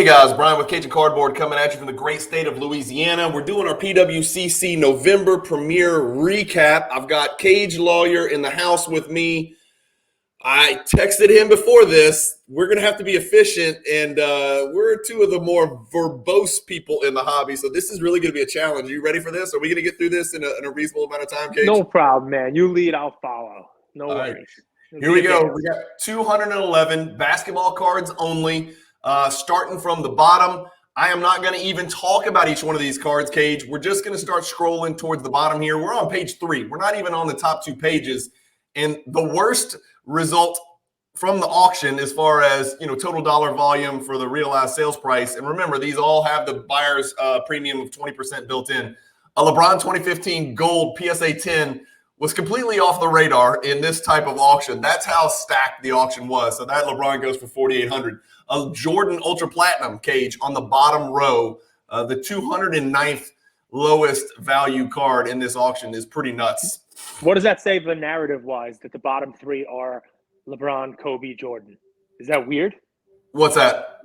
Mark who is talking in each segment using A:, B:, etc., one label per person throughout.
A: Hey guys, Brian with Cajun Cardboard coming at you from the great state of Louisiana. We're doing our PWCC November premiere recap. I've got Cage Lawyer in the house with me. I texted him before this. We're going to have to be efficient, and we're two of the more verbose people in the hobby, so this is really going to be a challenge. Are you ready for this? Are we going to get through this in a reasonable amount of time, Cage?
B: No problem, man. You lead, I'll follow. No worries.
A: Right. Here we go. We got 211 basketball cards only. Starting from the bottom, I am not going to even talk about each one of these cards, Cage. We're just going to start scrolling towards the bottom here. We're on page 3. We're not even on the top 2 pages. And the worst result from the auction as far as, total dollar volume for the realized sales price. And remember, these all have the buyer's premium of 20% built in. A LeBron 2015 gold PSA 10 was completely off the radar in this type of auction. That's how stacked the auction was. So that LeBron goes for $4,800. A Jordan Ultra Platinum, Cage, on the bottom row, the 209th lowest value card in this auction is pretty nuts.
B: What does that say the narrative-wise, that the bottom 3 are LeBron, Kobe, Jordan? Is that weird?
A: What's that?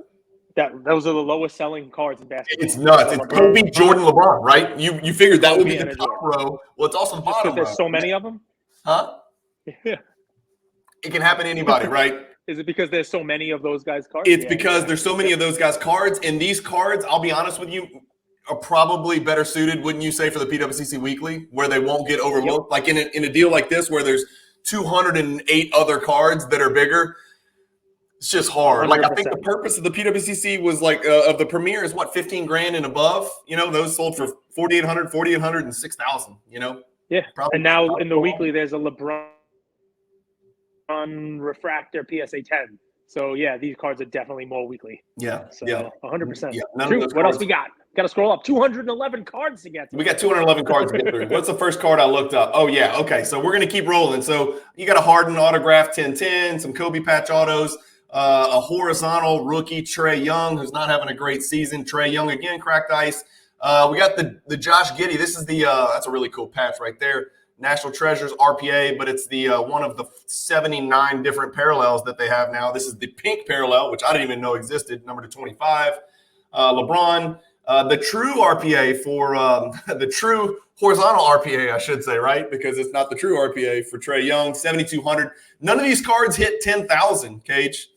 B: Those are the lowest selling cards in basketball.
A: It's nuts. It's Kobe, Jordan, LeBron, right? You figured that would be the top row. Well, it's also the bottom row.
B: There's so many of them?
A: Huh?
B: Yeah.
A: It can happen to anybody, right?
B: Is it because there's so many of those guys' cards?
A: It's because there's so many of those guys' cards, and these cards, I'll be honest with you, are probably better suited, wouldn't you say, for the PWCC Weekly, where they won't get overlooked? Yep. Like in a deal like this, where there's 208 other cards that are bigger, it's just hard. 100%. Like, I think the purpose of the PWCC was of the premiere is what, 15 grand and above. Those sold for 4,800, 4,800, and 6,000.
B: Yeah. And now in the weekly, there's a LeBron refractor PSA 10. So yeah, these cards are definitely more weekly.
A: Yeah.
B: So
A: yeah.
B: 100%.
A: Yeah.
B: What else we got? Got to scroll up. 211 cards to get through.
A: We got 211 cards to get through. What's the first card I looked up? Oh, yeah. Okay. So we're going to keep rolling. So you got a Harden autograph 10-10, some Kobe patch autos, a horizontal rookie, Trae Young, who's not having a great season. Trae Young again, cracked ice. We got the Josh Giddey. This is that's a really cool patch right there. National Treasures RPA, but it's the one of the 79 different parallels that they have now. This is the pink parallel, which I didn't even know existed, number 25. LeBron, the true RPA for the true horizontal RPA, I should say, right? Because it's not the true RPA for Trae Young, 7,200. None of these cards hit 10,000, Cage.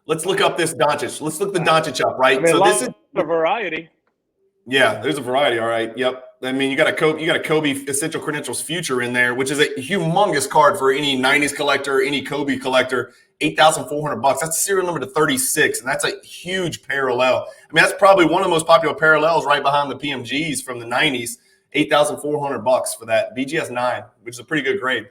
A: Let's look up this Doncic. Let's look the Doncic up, right?
B: So this is a variety.
A: Yeah, there's a variety. All right. Yep. I mean, you got a Kobe Essential Credentials Future in there, which is a humongous card for any 90s collector, any Kobe collector. $8,400. That's serial number to 36, and that's a huge parallel. I mean, that's probably one of the most popular parallels, right behind the PMGs from the 90s. $8,400 for that BGS 9, which is a pretty good grade.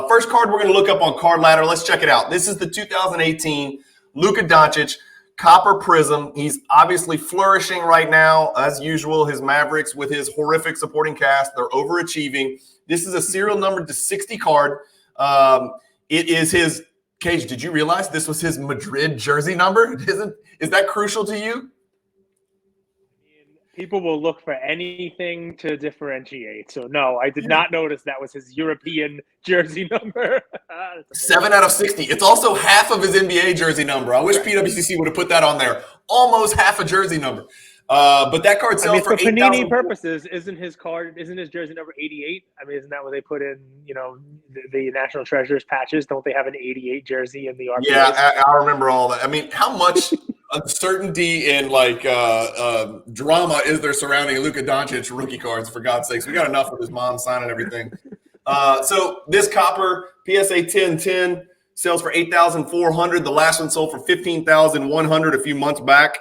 A: First card we're going to look up on Card Ladder. Let's check it out. This is the 2018 Luka Doncic Copper Prism. He's obviously flourishing right now, as usual. His Mavericks with his horrific supporting cast, they're overachieving. This is a serial number to 60 card. It is his, Cage, did you realize this was his Madrid jersey number? Is that crucial to you?
B: People will look for anything to differentiate. So, no, I did not notice that was his European jersey number.
A: 7 out of 60. It's also half of his NBA jersey number. I wish PWCC would have put that on there. Almost half a jersey number. But that card sells for $8,000.
B: For Panini purposes, isn't his jersey number 88? I mean, isn't that what they put in, the National Treasures patches? Don't they have an 88 jersey in the RPAs?
A: Yeah, I remember all that. I mean, how much uncertainty and drama is there surrounding Luka Doncic rookie cards, for God's sakes? We got enough of his mom signing everything. So this copper PSA 10-10 sells for $8,400. The last one sold for $15,100 a few months back.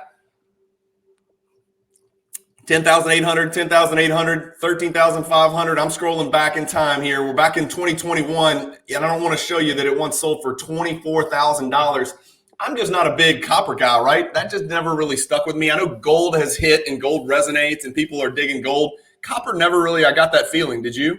A: 10,800, 10,800, 13,500. I'm scrolling back in time here. We're back in 2021, and I don't want to show you that it once sold for $24,000. I'm just not a big copper guy, right? That just never really stuck with me. I know gold has hit and gold resonates and people are digging gold. Copper never really, I got that feeling. Did you?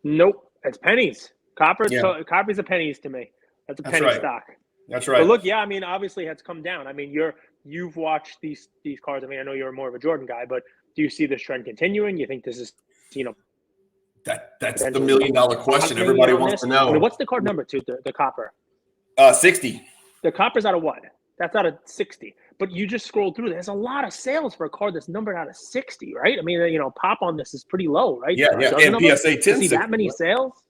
B: Nope. It's pennies. Copper's a pennies to me. That's a penny stock.
A: That's right.
B: But look, yeah, I mean, obviously it's come down. I mean, you've watched these cards. I mean, I know you're more of a Jordan guy, but do you see this trend continuing? You think this is,
A: that's the $1 million question everybody wants to know.
B: I mean, what's the card number to the copper?
A: 60.
B: The copper's out of what? That's out of 60. But you just scroll through. There's a lot of sales for a card that's numbered out of 60, right? I mean, pop on this is pretty low, right?
A: Yeah, yeah. And PSA 10
B: to see that many sales.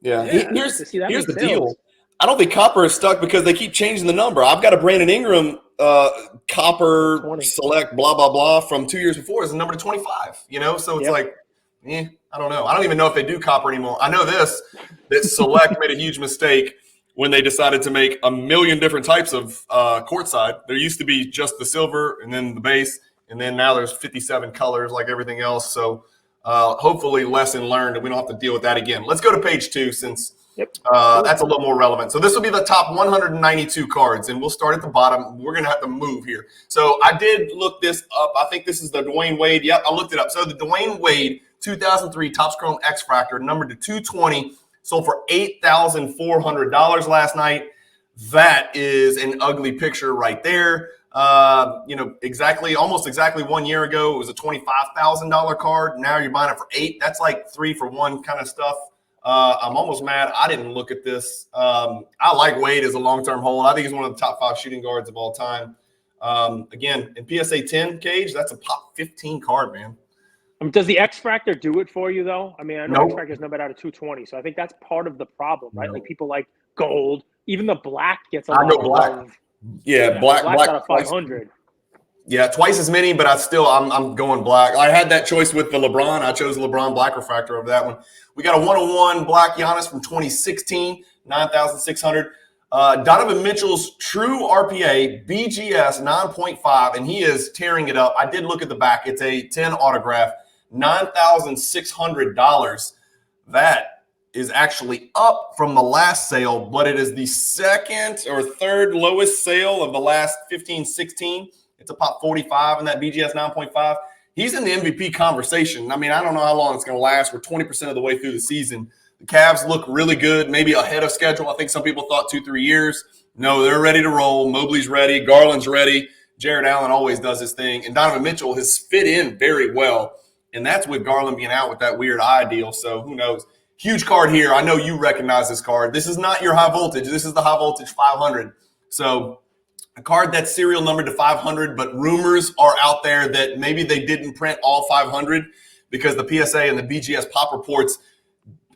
A: Yeah. Here's
B: to see that
A: the
B: many
A: deal.
B: sales.
A: I don't think copper is stuck because they keep changing the number. I've got a Brandon Ingram copper
B: 20.
A: select blah blah blah from 2 years before is the number to 25. So it's like, I don't know. I don't even know if they do copper anymore. I know that Select made a huge mistake when they decided to make a million different types of courtside. There used to be just the silver and then the base, and then now there's 57 colors like everything else. So hopefully lesson learned, and we don't have to deal with that again. Let's go to page 2 since that's a little more relevant. So this will be the top 192 cards, and we'll start at the bottom. We're going to have to move here. So I did look this up. I think this is the Dwayne Wade. Yep, I looked it up. So the Dwayne Wade 2003 Topps Chrome X Fractor, numbered to 220, sold for $8,400 last night. That is an ugly picture right there. Almost exactly 1 year ago, it was a $25,000 card. Now you're buying it for $8,000. That's like 3 for 1 kind of stuff. I'm almost mad I didn't look at this. I like Wade as a long-term hold. I think he's one of the top 5 shooting guards of all time. Again, in PSA 10, Cage, that's a pop 15 card, man.
B: Does the X Fractor do it for you, though? I mean, I know
A: Nope.
B: X Fractor is numbered out of 220, so I think that's part of the problem, right?
A: Nope.
B: Like people like gold. Even the black gets a
A: I
B: lot
A: go
B: of
A: black.
B: love.
A: Black's
B: out of 500.
A: Yeah, twice as many, but I'm going black. I had that choice with the LeBron. I chose the LeBron Black Refractor over that one. We got a 101 Black Giannis from 2016, 9,600. Donovan Mitchell's true RPA, BGS 9.5, and he is tearing it up. I did look at the back. It's a 10 autograph, $9,600. That is actually up from the last sale, but it is the second or third lowest sale of the last 15, 16. It's a pop 45 in that BGS 9.5. He's in the MVP conversation. I mean, I don't know how long it's going to last. We're 20% of the way through the season. The Cavs look really good, maybe ahead of schedule. I think some people thought 2-3 years. No, they're ready to roll. Mobley's ready. Garland's ready. Jared Allen always does his thing. And Donovan Mitchell has fit in very well. And that's with Garland being out with that weird eye deal. So who knows? Huge card here. I know you recognize this card. This is not your high voltage. This is the high voltage 500. So a card that's serial numbered to 500, but rumors are out there that maybe they didn't print all 500 because the PSA and the BGS pop reports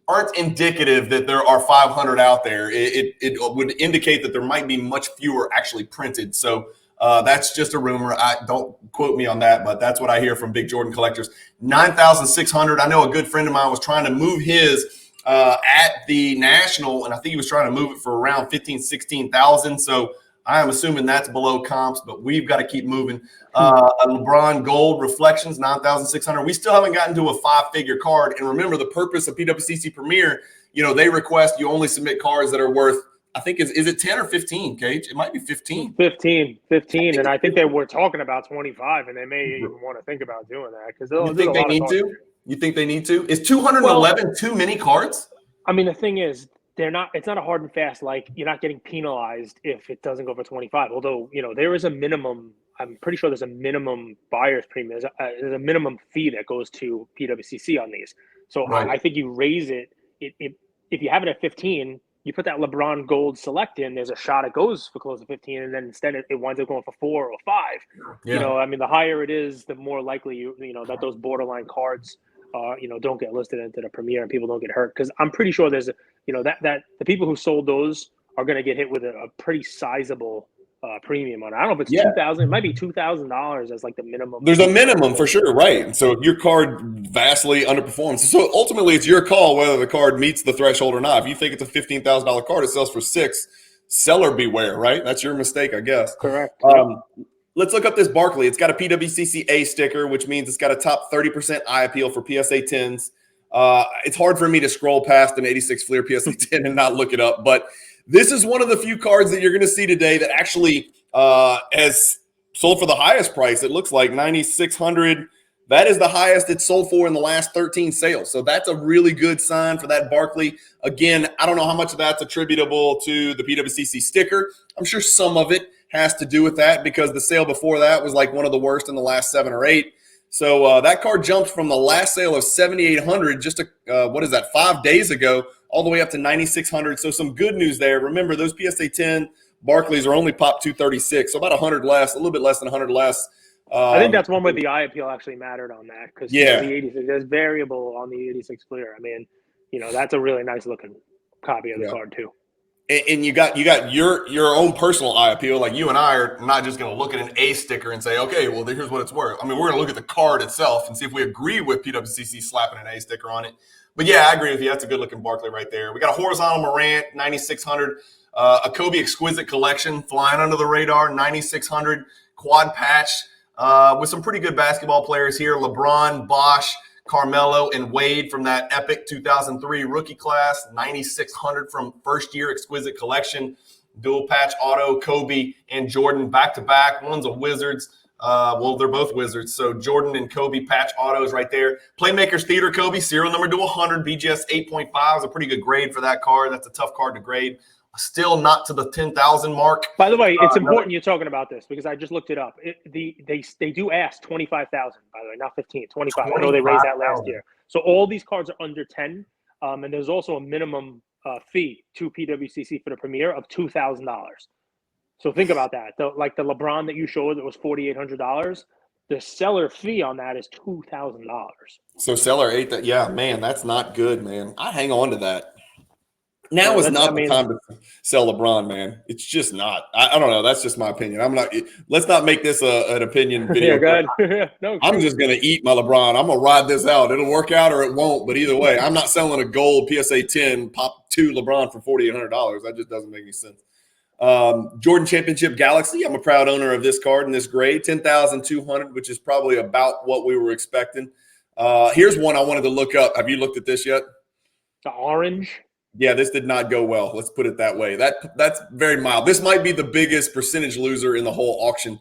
A: aren't indicative that there are 500 out there. It would indicate that there might be much fewer actually printed. So that's just a rumor. Don't quote me on that, but that's what I hear from big Jordan collectors. 9,600. I know a good friend of mine was trying to move his at the National, and I think he was trying to move it for around 15,000, 16,000. So I am assuming that's below comps, but we've got to keep moving. A LeBron Gold Reflections, 9,600. We still haven't gotten to a 5-figure card. And remember, the purpose of PWCC Premier, they request you only submit cards that are worth, I think, is it 10 or 15, Cage? It might be 15.
B: 15. And I think they were talking about 25, and they may even want to think about doing that. Because
A: you think they need to? You think they need to? Is 211 too many cards?
B: I mean, the thing is, it's not a hard and fast, like you're not getting penalized if it doesn't go for 25. Although, there is a minimum, I'm pretty sure there's a minimum buyer's premium. There's a minimum fee that goes to PWCC on these. So right. I think you raise it. If you have it at 15, you put that LeBron Gold Select in, there's a shot it goes for close to 15, and then instead it winds up going for 4 or 5. Yeah. I mean, the higher it is, the more likely that those borderline cards don't get listed into the Premier and people don't get hurt. Because I'm pretty sure there's that the people who sold those are going to get hit with a pretty sizable premium on it. I don't know if it's $2,000. It might be $2,000 as like the minimum.
A: There's a minimum for sure, right? So if your card vastly underperforms, so ultimately it's your call whether the card meets the threshold or not. If you think it's a $15,000 card, it sells for $6,000. Seller beware, right? That's your mistake, I guess.
B: Correct.
A: Let's look up this Barkley. It's got a PWCC A sticker, which means it's got a top 30% eye appeal for PSA 10s. It's hard for me to scroll past an 86 Fleer PSA 10 and not look it up, but this is one of the few cards that you're going to see today that actually has sold for the highest price. It looks like 9,600. That is the highest it's sold for in the last 13 sales. So that's a really good sign for that Barkley. Again, I don't know how much of that's attributable to the PWCC sticker. I'm sure some of it has to do with that because the sale before that was like one of the worst in the last 7 or 8. So that card jumped from the last sale of 7,800 just 5 days ago, all the way up to 9,600. So some good news there. Remember, those PSA 10 Barclays are only pop 236, so about 100 less, a little bit less than 100 less.
B: I think that's one where the eye appeal actually mattered on that because
A: Yeah.
B: the 86, there's variable on the 86 clear. I mean, that's a really nice looking copy of the card too.
A: And you got your own personal eye appeal. Like you and I are not just going to look at an A sticker and say, okay, well, here's what it's worth. I mean, we're going to look at the card itself and see if we agree with PWCC slapping an A sticker on it. But yeah, I agree with you. That's a good looking Barkley right there. We got a horizontal Morant, 9,600, a Kobe Exquisite Collection flying under the radar, 9,600 quad patch with some pretty good basketball players here. LeBron, Bosh, Carmelo, and Wade from that epic 2003 rookie class, 9,600 from first-year Exquisite Collection, dual patch auto, Kobe and Jordan back-to-back. One's a Wizards. Well, they're both Wizards, so Jordan and Kobe patch autos right there. Playmakers Theater Kobe, serial number to 100, BGS 8.5 is a pretty good grade for that card. That's a tough card to grade. Still not to the 10,000 mark.
B: By the way, it's important you're talking about this because I just looked it up. They do ask 25,000, by the way, not 15, 25. I know they raised that last year. So all these cards are under 10, and there's also a minimum fee to PWCC for the premiere of $2,000. So think about that. Like the LeBron that you showed that was $4,800, the seller fee on that is $2,000.
A: So seller ate that. Yeah, man, that's not good, man. I hang on to that. Now is not the time to sell LeBron, man. It's just not. I don't know. That's just my opinion. I'm not. Let's not make this an opinion video.
B: Yeah, good. No,
A: I'm just gonna eat my LeBron. I'm gonna ride this out. It'll work out or it won't. But either way, I'm not selling a gold PSA 10 pop 2 LeBron for $4,800. That just doesn't make any sense. Jordan Championship Galaxy. I'm a proud owner of this card in this grade, 10,200, which is probably about what we were expecting. Here's one I wanted to look up. Have you looked at this yet?
B: The orange.
A: Yeah, this did not go well. Let's put it that way. That's very mild. This might be the biggest percentage loser in the whole auction.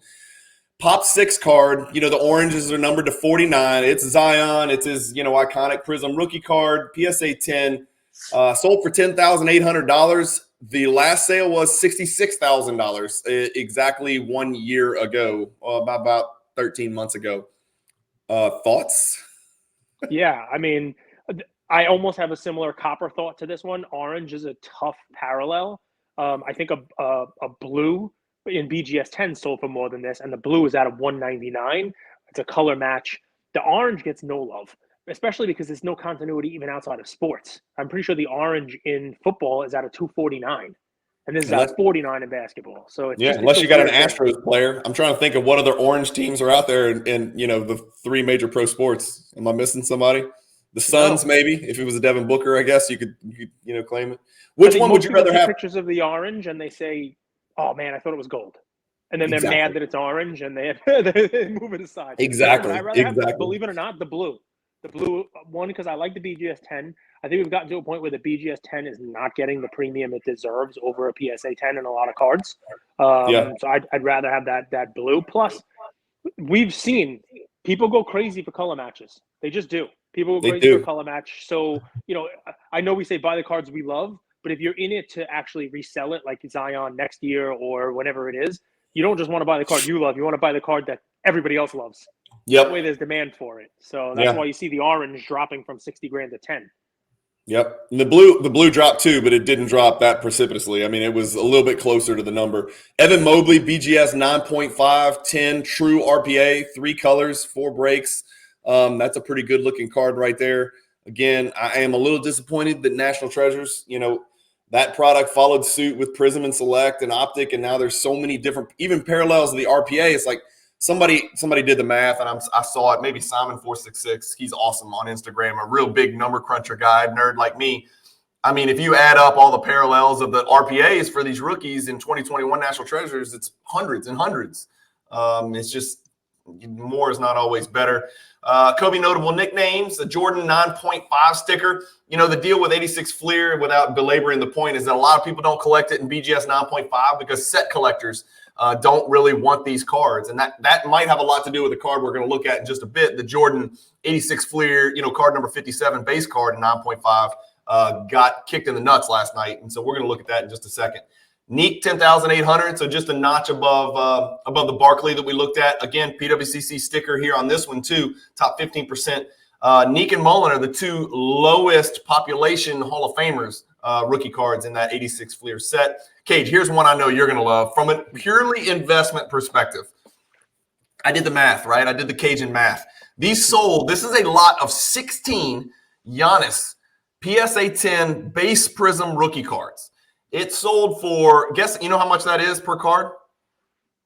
A: Pop 6 card, the oranges are numbered to 49. It's Zion. It's his, iconic Prism rookie card, PSA 10, sold for $10,800. The last sale was $66,000 exactly 1 year ago, about 13 months ago. Thoughts?
B: Yeah, I mean, I almost have a similar copper thought to this one. Orange is a tough parallel. I think a blue in BGS 10 sold for more than this, and the blue is out of 199. It's a color match. The orange gets no love, especially because there's no continuity even outside of sports. I'm pretty sure the orange in football is out of 249, and this is out of 49 in basketball. So it's
A: unless you got an Astros player. I'm trying to think of what other orange teams are out there in the 3 major pro sports. Am I missing somebody? The Suns, maybe. If it was a Devin Booker, I guess you could claim it. Which one would you rather have?
B: Pictures of the orange, and they say, "Oh man, I thought it was gold," and then they're mad that it's orange, and they move it aside.
A: Exactly.
B: I'd rather have, believe it or not, the blue. The blue one because I like the BGS 10. I think we've gotten to a point where the BGS 10 is not getting the premium it deserves over a PSA 10 in a lot of cards. So I'd rather have that blue. Plus, we've seen people go crazy for color matches. They just do. People go crazy for color match. So, I know we say buy the cards we love, but if you're in it to actually resell it like Zion next year or whenever it is, you don't just want to buy the card you love. You want to buy the card that everybody else loves.
A: Yep.
B: That way there's demand for it. So that's why you see the orange dropping from 60 grand to 10.
A: Yep. And the blue dropped too, but it didn't drop that precipitously. I mean, it was a little bit closer to the number. Evan Mobley, BGS 9.5, 10, true RPA, 3 colors, 4 breaks. That's a pretty good looking card right there. Again, I am a little disappointed that National Treasures, that product followed suit with Prism and Select and Optic, and now there's so many different, even parallels of the RPA. It's like somebody did the math, and I saw it. Maybe Simon466. He's awesome on Instagram, a real big number cruncher guy, nerd like me. I mean, if you add up all the parallels of the RPAs for these rookies in 2021 National Treasures, it's hundreds and hundreds. It's just more is not always better. Kobe notable nicknames, the Jordan 9.5 sticker. The deal with 86 Fleer, without belaboring the point, is that a lot of people don't collect it in BGS 9.5 because set collectors don't really want these cards. And that might have a lot to do with the card we're going to look at in just a bit. The Jordan 86 Fleer, card number 57 base card in 9.5 got kicked in the nuts last night. And so we're going to look at that in just a second. Neek 10,800, so just a notch above the Barkley that we looked at. Again, PWCC sticker here on this one too, top 15%. Neek and Mullen are the 2 lowest population Hall of Famers rookie cards in that 86 Fleer set. Cage, here's one I know you're going to love. From a purely investment perspective, I did the math, right? I did the Cajun math. These sold, this is a lot of 16 Giannis PSA 10 base prism rookie cards. It sold for, guess, you know how much that is per card?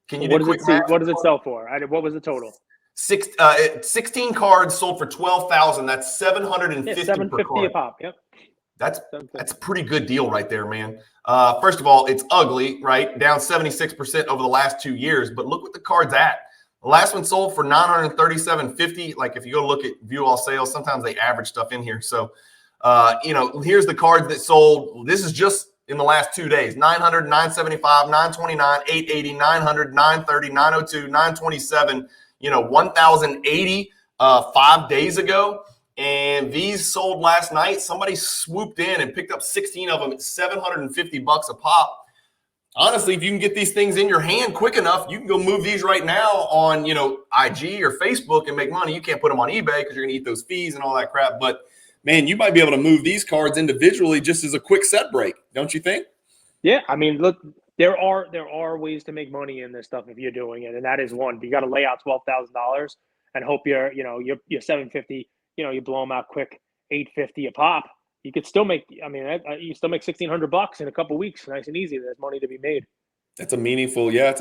A: Can you do quick math?
B: What does it sell for? What was the total?
A: 16 cards sold for $12,000. That's $750 per card.
B: A pop. Yep.
A: That's a pretty good deal right there, man. First of all, it's ugly, right? Down 76% over the last 2 years. But look what the card's at. The last one sold for $937.50. Like if you go look at view all sales, sometimes they average stuff in here. So, here's the cards that sold. This is just in the last 2 days: 900, 975, 929, 880, 900, 930, 902, 927. 1,080 5 days ago. And these sold last night. Somebody swooped in and picked up 16 of them at $750 a pop. Honestly, if you can get these things in your hand quick enough, you can go move these right now on, IG or Facebook and make money. You can't put them on eBay because you're going to eat those fees and all that crap. But, man, you might be able to move these cards individually just as a quick set break, don't you think?
B: Yeah, I mean, look, there are ways to make money in this stuff if you're doing it, and that is one. You got to lay out $12,000 and hope you're $750. You blow them out quick, $850 a pop. You could still make. I mean, you still make $1,600 in a couple of weeks, nice and easy. There's money to be made.
A: That's it's a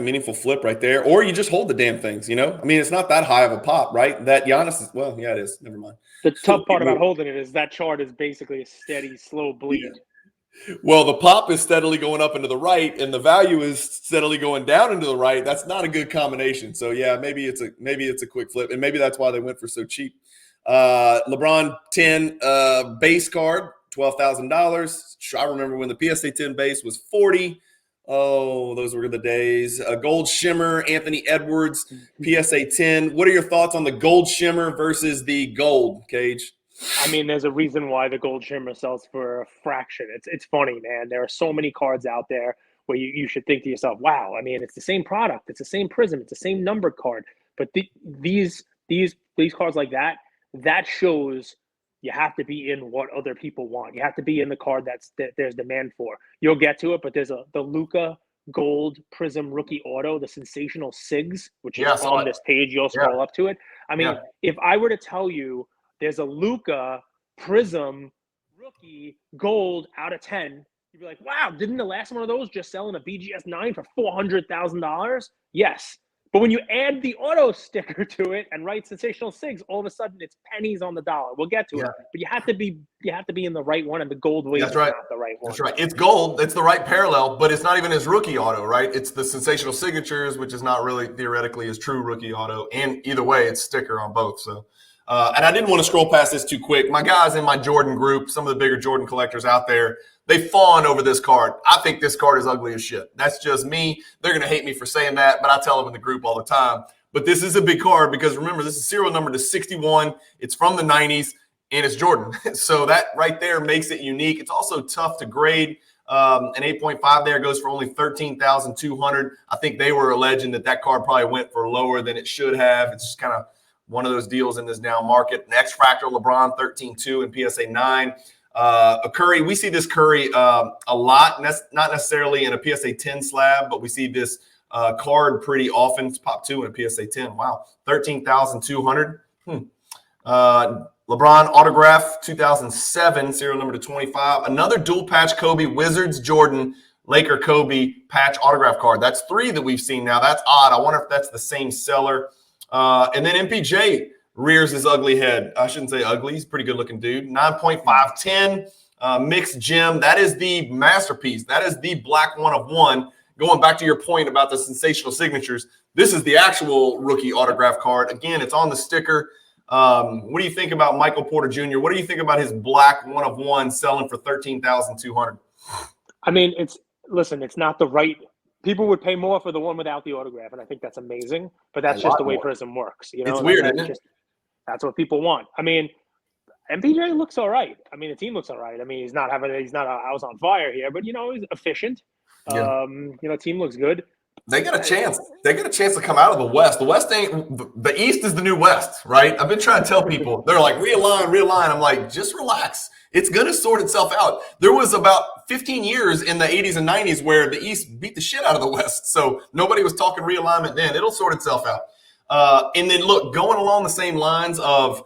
A: meaningful flip right there. Or you just hold the damn things. I mean, it's not that high of a pop, right? That Giannis is. Well, yeah, it is. Never mind.
B: The tough part about holding it is that chart is basically a steady, slow bleed.
A: Yeah. Well, the pop is steadily going up into the right, and the value is steadily going down into the right. That's not a good combination. So yeah, maybe it's a quick flip, and maybe that's why they went for so cheap. LeBron 10 base card, $12,000. I remember when the PSA 10 base was $40,000. Oh, those were the days. Gold Shimmer, Anthony Edwards, PSA 10. What are your thoughts on the Gold Shimmer versus the gold, Cage?
B: I mean, there's a reason why the Gold Shimmer sells for a fraction. It's funny, man. There are so many cards out there where you should think to yourself, wow, I mean, it's the same product. It's the same prism. It's the same numbered card. But these cards like that shows you have to be in what other people want. You have to be in the card that there's demand for. You'll get to it, but there's the Luka Gold Prism Rookie Auto, the Sensational Sigs, which is on this page. You'll scroll up to it. I mean, if I were to tell you there's a Luka Prism Rookie Gold out of 10, you'd be like, wow, didn't the last one of those just sell in a BGS 9 for $400,000? Yes. But when you add the auto sticker to it and write Sensational Sigs, all of a sudden it's pennies on the dollar. We'll get to it, but you have to be in the right one, and the gold wave is not the right one.
A: That's right. It's gold. It's the right parallel, but it's not even his rookie auto, right? It's the Sensational Signatures, which is not really theoretically his true rookie auto. And either way, it's sticker on both. So, and I didn't want to scroll past this too quick. My guys in my Jordan group, some of the bigger Jordan collectors out there, they fawn over this card. I think this card is ugly as shit. That's just me. They're going to hate me for saying that, but I tell them in the group all the time. But this is a big card because, remember, this is serial number to 61. It's from the 90s, and it's Jordan. So that right there makes it unique. It's also tough to grade. An 8.5 there goes for only $13,200. I think they were alleging that card probably went for lower than it should have. It's just kind of one of those deals in this down market. An X-Fractor LeBron 13.2 and PSA 9. A Curry, we see this Curry a lot. Not necessarily in a PSA 10 slab, but we see this card pretty often. It's pop 2 in a PSA 10. Wow, 13,200. LeBron autograph 2007, serial number to 25. Another dual patch Kobe, Wizards Jordan, Laker Kobe patch autograph card. That's 3 that we've seen now. That's odd. I wonder if that's the same seller. And then MPJ rears his ugly head. I shouldn't say ugly. He's a pretty good-looking dude. 9.510 mixed gem. That is the masterpiece. That is the black 1 of 1. Going back to your point about the Sensational Signatures, this is the actual rookie autograph card. Again, it's on the sticker. What do you think about Michael Porter Jr.? What do you think about his black 1 of 1 selling for $13,200?
B: I mean, it's not the right. People would pay more for the one without the autograph, and I think that's amazing. But that's just the way Prism works.
A: It's weird, isn't it?
B: That's what people want. I mean, MPJ looks all right. I mean, the team looks all right. I mean, he's not a house on fire here, but he's efficient.
A: Yeah.
B: Team looks good.
A: They got a chance. They got a chance to come out of the West. The West ain't. The East is the new West, right? I've been trying to tell people. They're like, realign. I'm like, just relax. It's going to sort itself out. There was about 15 years in the 80s and 90s where the East beat the shit out of the West. So nobody was talking realignment then. It'll sort itself out. And then look, going along the same lines of,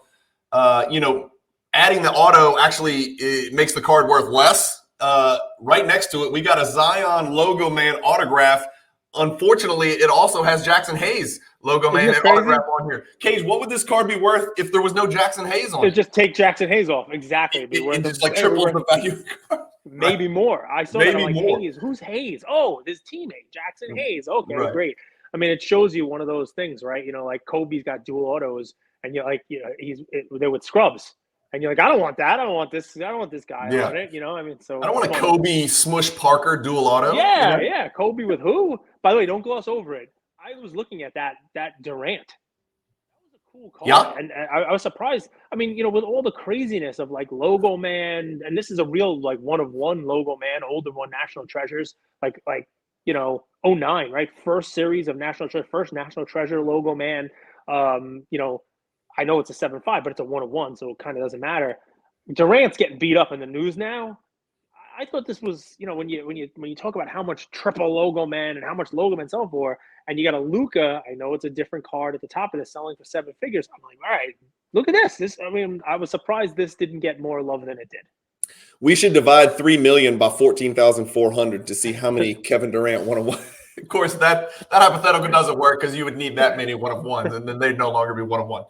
A: adding the auto actually makes the card worth less. Right next to it, we got a Zion logo man autograph. Unfortunately, it also has Jackson Hayes logo man and autograph on here. Cage, what would this card be worth if there was no Jackson Hayes on it?
B: Just take Jackson Hayes off. Exactly.
A: It just like triples the value.
B: Maybe more. I saw
A: Maybe
B: that. I'm like,
A: more.
B: Hayes. Who's Hayes? Oh, his teammate, Jackson Hayes. Okay,
A: Right.
B: great. I mean, it shows you one of those things, right? Like Kobe's got dual autos, and you're like, they're with scrubs. And you're like, I don't want that. I don't want this. I don't want this guy on it. I mean, so
A: I don't want a Kobe Smush Parker dual auto.
B: Yeah. Kobe with who? By the way, don't gloss over it. I was looking at that Durant. That was a cool card.
A: Yeah.
B: And I was surprised. I mean, with all the craziness of like logo man, and this is a real like one of one logo man, older one national treasures, like 09, right? First series of national treasure, first national treasure logo man. I know it's a 7-5, but it's a 1-of-1, so it kind of doesn't matter. Durant's getting beat up in the news now. I thought this was, when you talk about how much triple logo man and how much logo man sell for, and you got a Luka, I know it's a different card at the top of this selling for 7 figures. I'm like, all right, look at this. I was surprised this didn't get more love than it did.
A: We should divide 3 million by 14,400 to see how many Kevin Durant 1-of-1. Of course, that hypothetical doesn't work because you would need that many 1-of-1s, and then they'd no longer be 1-of-1.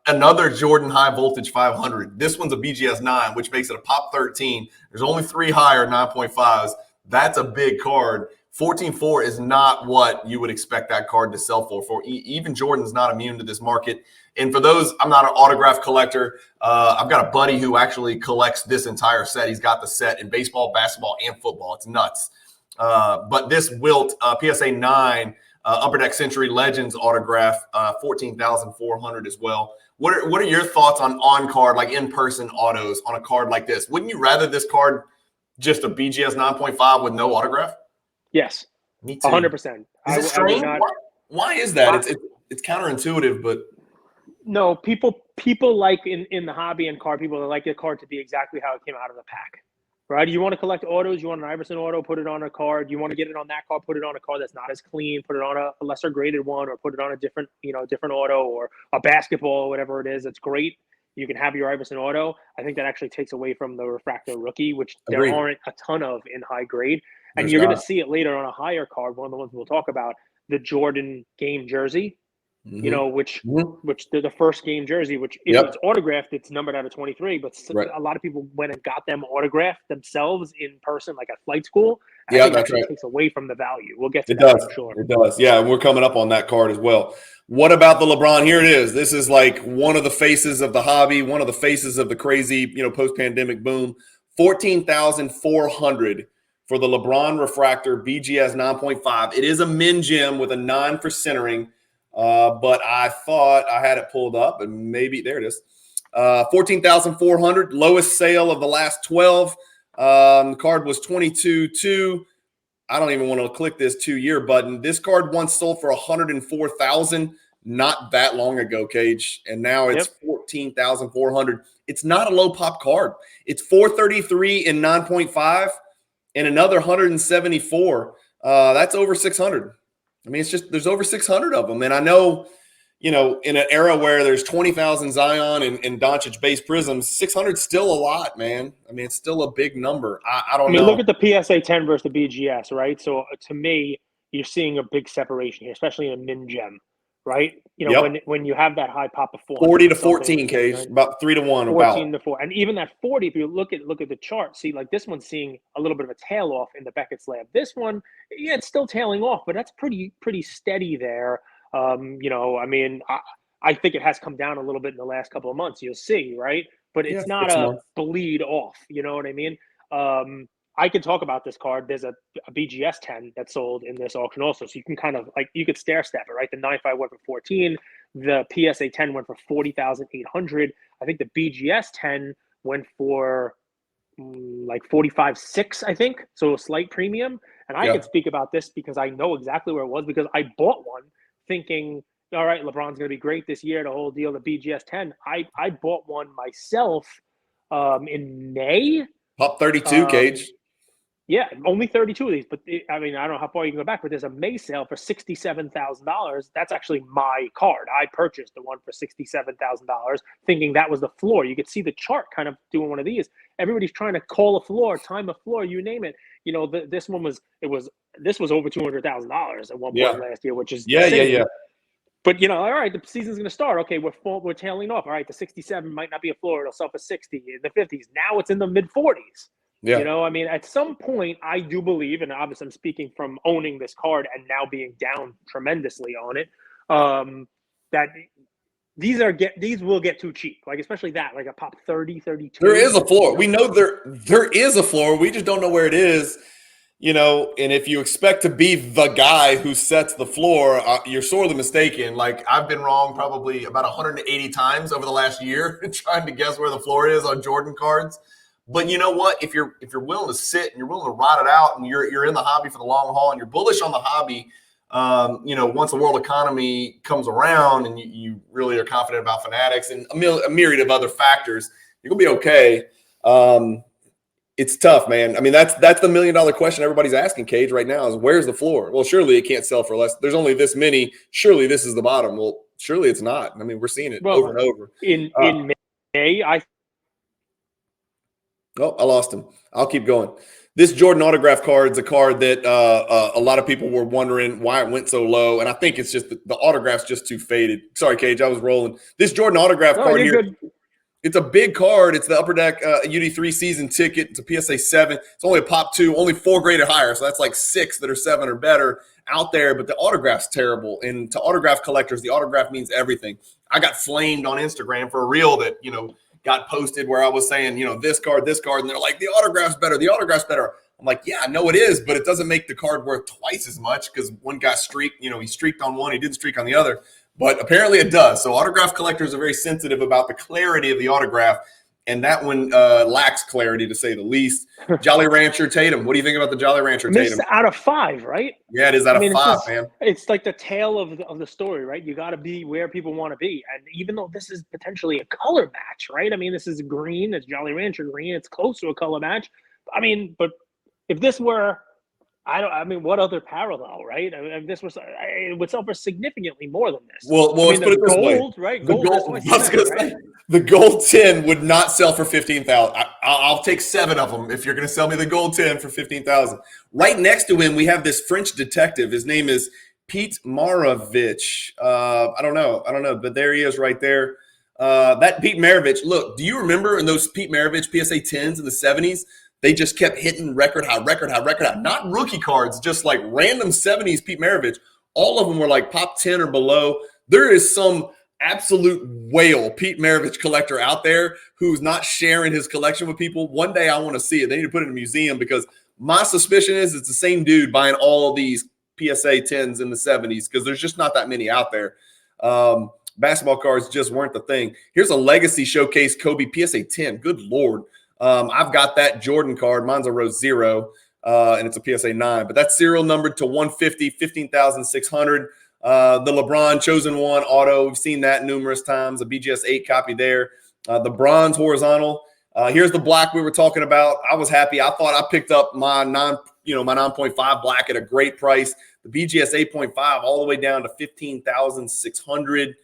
A: Another Jordan high voltage 500. This one's a BGS 9, which makes it a pop 13. There's only 3 higher 9.5s. That's a big card. 14.4 is not what you would expect that card to sell for. Even Jordan's not immune to this market. And for those, I'm not an autograph collector. I've got a buddy who actually collects this entire set. He's got the set in baseball, basketball, and football. It's nuts. But this Wilt PSA 9 Upper Deck Century Legends autograph, 14,400 as well. What are your thoughts on card, like in-person autos on a card like this? Wouldn't you rather this card just a BGS 9.5 with no autograph?
B: Yes.
A: Me too.
B: 100%.
A: Is it strange? Why is that? It's counterintuitive, but
B: no, people like in the hobby and card, people like the card to be exactly how it came out of the pack. Right? You want to collect autos, you want an Iverson auto, put it on a card. You want to get it on that card, put it on a card that's not as clean, put it on a lesser graded one, or put it on a different auto, or a basketball, or whatever it is. It's great. You can have your Iverson auto. I think that actually takes away from the refractor rookie, which there aren't a ton of in high grade. And you're going to see it later on a higher card, one of the ones we'll talk about, the Jordan game jersey. Which the first game jersey, which if it's autographed, it's numbered out of 23. But a lot of people went and got them autographed themselves in person, like at flight school. I think that's right. Takes away from the value. We'll get to that for sure.
A: It does. Yeah, and we're coming up on that card as well. What about the LeBron? Here it is. This is like one of the faces of the hobby, one of the faces of the crazy, post-pandemic boom. 14,400 for the LeBron refractor BGS 9.5. It is a min gem with a 9 for centering. But I thought I had it pulled up, and maybe there it is. 14,400, lowest sale of the last 12. The card was 22.2. I don't even want to click this 2-year button. This card once sold for 104,000 not that long ago, Cage, and now it's 14,400. It's not a low pop card. It's 433 in 9.5 and another 174. That's over 600. I mean, it's just there's over 600 of them. And I know, in an era where there's 20,000 Zion and Doncic base prisms, 600 is still a lot, man. I mean, it's still a big number. I don't know.
B: Look at the PSA 10 versus the BGS, right? So to me, you're seeing a big separation here, especially in a min gem, right? When you have that high pop of
A: 40 to 14, Cage, right? About 3 to 1.
B: 14 to 4. And even that 40, if you look at the chart, see, like this one's seeing a little bit of a tail off in the Beckett slab. This one, it's still tailing off, but that's pretty steady there. I think it has come down a little bit in the last couple of months. You'll see, right? But it's not a bleed off. You know what I mean? I could talk about this card. There's a BGS 10 that sold in this auction also. So you can kind of you could stair step it, right? The 9.5 went for 14. The PSA 10 went for 40,800. I think the BGS 10 went for 45.6, I think. So a slight premium. And I could speak about this because I know exactly where it was because I bought one thinking, all right, LeBron's going to be great this year, the whole deal, the BGS 10. I bought one myself in May.
A: Pop 32, Cage.
B: Yeah, only 32 of these. But I mean, I don't know how far you can go back, but there's a May sale for $67,000. That's actually my card. I purchased the one for $67,000, thinking that was the floor. You could see the chart kind of doing one of these. Everybody's trying to call a floor, time a floor, you name it. You know, this one was this was over $200,000 at one point last year, which is insane. But you know, all right, the season's going to start. Okay, we're tailing off. All right, the 67 might not be a floor; it'll sell for 60 in the 50s. Now it's in the mid 40s. Yeah. You know, I mean, at some point, I do believe, and obviously I'm speaking from owning this card and now being down tremendously on it, that these will get too cheap. Like, especially that, like a pop 30, 32.
A: There is a floor. We know there is a floor. We just don't know where it is. You know, and if you expect to be the guy who sets the floor, you're sorely mistaken. Like, I've been wrong probably about 180 times over the last year trying to guess where the floor is on Jordan cards. But you know what? If you're willing to sit and you're willing to ride it out and you're in the hobby for the long haul and you're bullish on the hobby, you know, once the world economy comes around and you really are confident about Fanatics and a myriad of other factors, you're gonna be okay. It's tough, man. I mean, that's the $1 million question everybody's asking, Cage, right now is where's the floor? Well, surely it can't sell for less. There's only this many. Surely this is the bottom. Well, surely it's not. I mean, we're seeing it over and over.
B: In May,
A: I lost him. I'll keep going. This Jordan autograph card is a card that a lot of people were wondering why it went so low, and I think it's just the autograph's just too faded. Sorry, Cage, I was rolling. This Jordan autograph card here, it's a big card. It's the Upper Deck UD3 season ticket. It's a PSA 7. It's only a pop 2, only 4 graded higher, so that's like 6 that are 7 or better out there, but the autograph's terrible. And to autograph collectors, the autograph means everything. I got flamed on Instagram for a reel that, you know, got posted where I was saying, you know, this card, and they're like, the autograph's better. I'm like, yeah, I know it is, but it doesn't make the card worth twice as much because one guy streaked, you know, he streaked on one, he didn't streak on the other, but apparently it does. So autograph collectors are very sensitive about the clarity of the autograph, and that one lacks clarity, to say the least. Jolly Rancher Tatum. What do you think about the Jolly Rancher Tatum?
B: It's out of 5, right?
A: Yeah, it is out of 5, man.
B: It's like the tale of the story, right? You got to be where people want to be. And even though this is potentially a color match, right? I mean, this is green. It's Jolly Rancher green. It's close to a color match. I mean, but if this were, what other parallel, right? I mean, if this was, it would sell for significantly more than this.
A: Well, let's put it this way.
B: Right?
A: The gold 10 would not sell for $15,000. I'll take 7 of them if you're going to sell me the gold 10 for $15,000. Right next to him, we have this French detective. His name is Pete Maravich. I don't know, but there he is right there. That Pete Maravich. Look, do you remember in those Pete Maravich PSA 10s in the 70s? They just kept hitting record high. Not rookie cards, just like random 70s Pete Maravich. All of them were like pop 10 or below. There is some absolute whale Pete Maravich collector out there who's not sharing his collection with people. One day I want to see it. They need to put it in a museum because my suspicion is it's the same dude buying all of these PSA 10s in the 70s because there's just not that many out there. Basketball cards just weren't the thing. Here's a Legacy Showcase Kobe PSA 10. Good Lord. I've got that Jordan card. Mine's a Rose 0, and it's a PSA 9. But that's serial numbered to 150, 15,600. The LeBron Chosen 1 auto. We've seen that numerous times. A BGS 8 copy there. The bronze horizontal. Here's the black we were talking about. I was happy. I thought I picked up my 9.5 black at a great price. The BGS 8.5 all the way down to 15,600.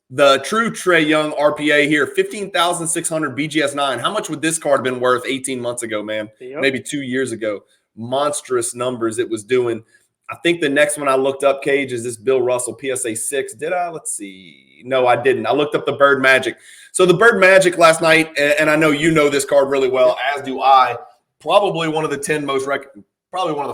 A: The true Trae Young RPA here, 15,600 BGS 9. How much would this card have been worth 18 months ago, man? Yep. Maybe 2 years ago. Monstrous numbers it was doing. I think the next one I looked up, Cage, is this Bill Russell PSA 6. Did I? Let's see. No, I didn't. I looked up the Bird Magic. So the Bird Magic last night, and I know you know this card really well, as do I, probably one of the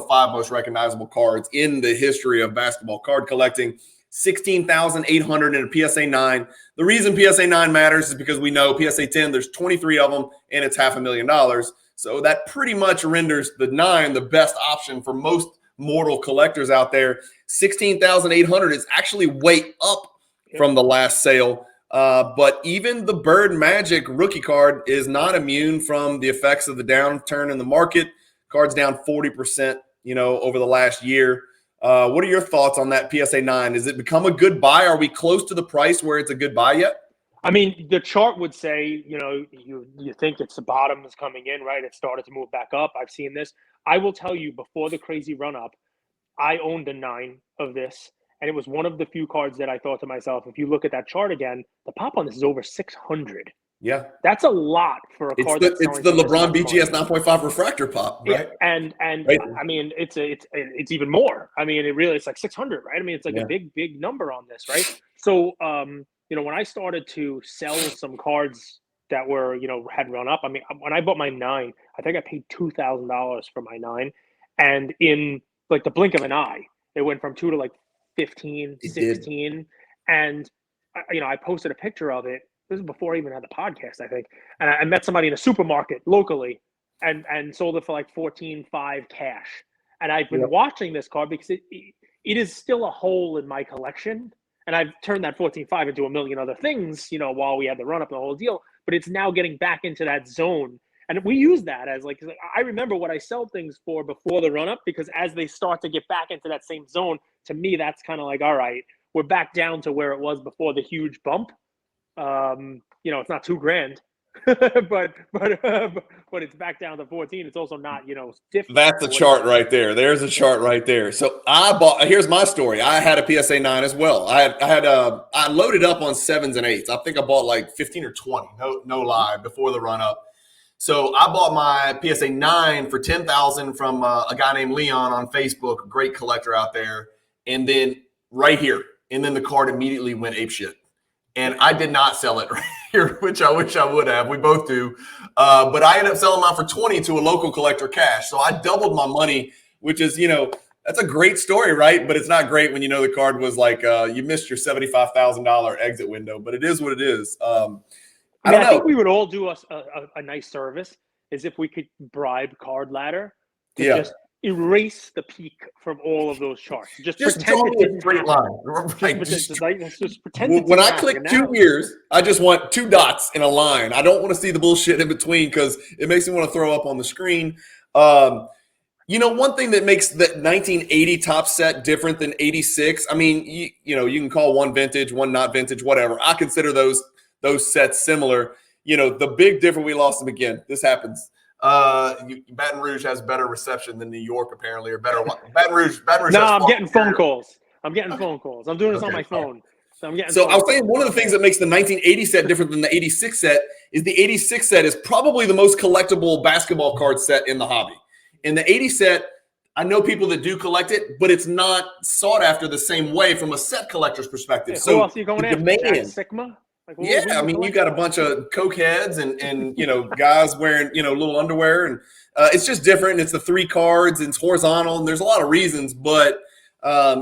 A: 5 most recognizable cards in the history of basketball card collecting. 16,800 in a PSA 9. The reason PSA 9 matters is because we know PSA 10, there's 23 of them, and it's $500,000. So that pretty much renders the 9 the best option for most mortal collectors out there. 16,800 is actually way up from the last sale. But even the Bird Magic rookie card is not immune from the effects of the downturn in the market. Card's down 40%, over the last year. What are your thoughts on that PSA 9? Has it become a good buy? Are we close to the price where it's a good buy yet?
B: I mean, the chart would say, you think it's the bottom is coming in, right? It started to move back up. I've seen this. I will tell you, before the crazy run up, I owned a 9 of this, and it was one of the few cards that I thought to myself, if you look at that chart again, the pop on this is over 600.
A: Yeah.
B: That's a lot for a card that's
A: It's the
B: selling for
A: LeBron
B: this
A: BGS
B: much
A: 9.5 refractor pop, right?
B: Yeah, and
A: Right.
B: I mean, it's even more. I mean, it's like 600, right? I mean, it's like
A: Yeah.
B: a big number on this, right? So, when I started to sell some cards that were, had run up, I mean, when I bought my 9, I think I paid $2,000 for my 9, and in like the blink of an eye, it went from 2 to like 15,
A: It
B: 16,
A: did.
B: and I posted a picture of it. This is before I even had the podcast, I think, and I met somebody in a supermarket locally and sold it for like 14.5 cash. And I've been watching this card because it is still a hole in my collection. And I've turned that 14.5 into a million other things, while we had the run up, the whole deal. But it's now getting back into that zone. And we use that as like I remember what I sell things for before the run up, because as they start to get back into that same zone, to me, that's kind of like, all right, we're back down to where it was before the huge bump. It's not $2,000. but it's back down to 14. It's also not, stiff.
A: That's a chart right there. There's a chart right there. So here's my story. I had a PSA 9 as well. I loaded up on 7s and 8s. I think I bought like 15 or 20, no lie, before the run up. So I bought my PSA 9 for $10,000 from a guy named Leon on Facebook, a great collector out there. And then right here, and then the card immediately went apeshit. And I did not sell it right here, which I wish I would have. We both do. But I ended up selling mine for 20 to a local collector cash. So I doubled my money, which is, that's a great story, right? But it's not great when the card was like you missed your $75,000 exit window. But it is what it is. I
B: think we would all do a nice service is if we could bribe Card Ladder to just erase the peak from all of those charts. Just pretend it didn't
A: straight line. Right.
B: Just pretend.
A: When I click 2 years, I just want 2 dots in a line. I don't want to see the bullshit in between because it makes me want to throw up on the screen. One thing that makes the 1980 top set different than 86. I mean, you can call one vintage, one not vintage, whatever. I consider those sets similar. The big difference, we lost them again. This happens. Baton Rouge has better reception than New York, apparently, or better. Baton Rouge.
B: No, I'm getting phone calls. I'm doing this on my phone. So I
A: was saying one of the things that makes the 1980 set different than the 86 set is the 86 set is probably the most collectible basketball card set in the hobby. In the 80 set, I know people that do collect it, but it's not sought after the same way from a set collector's perspective.
B: Yeah, who else are you going after? Jack Sigma?
A: I mean, you got a bunch of coke heads and guys wearing little underwear, and it's just different. It's the 3 cards, and it's horizontal, and there's a lot of reasons, but that's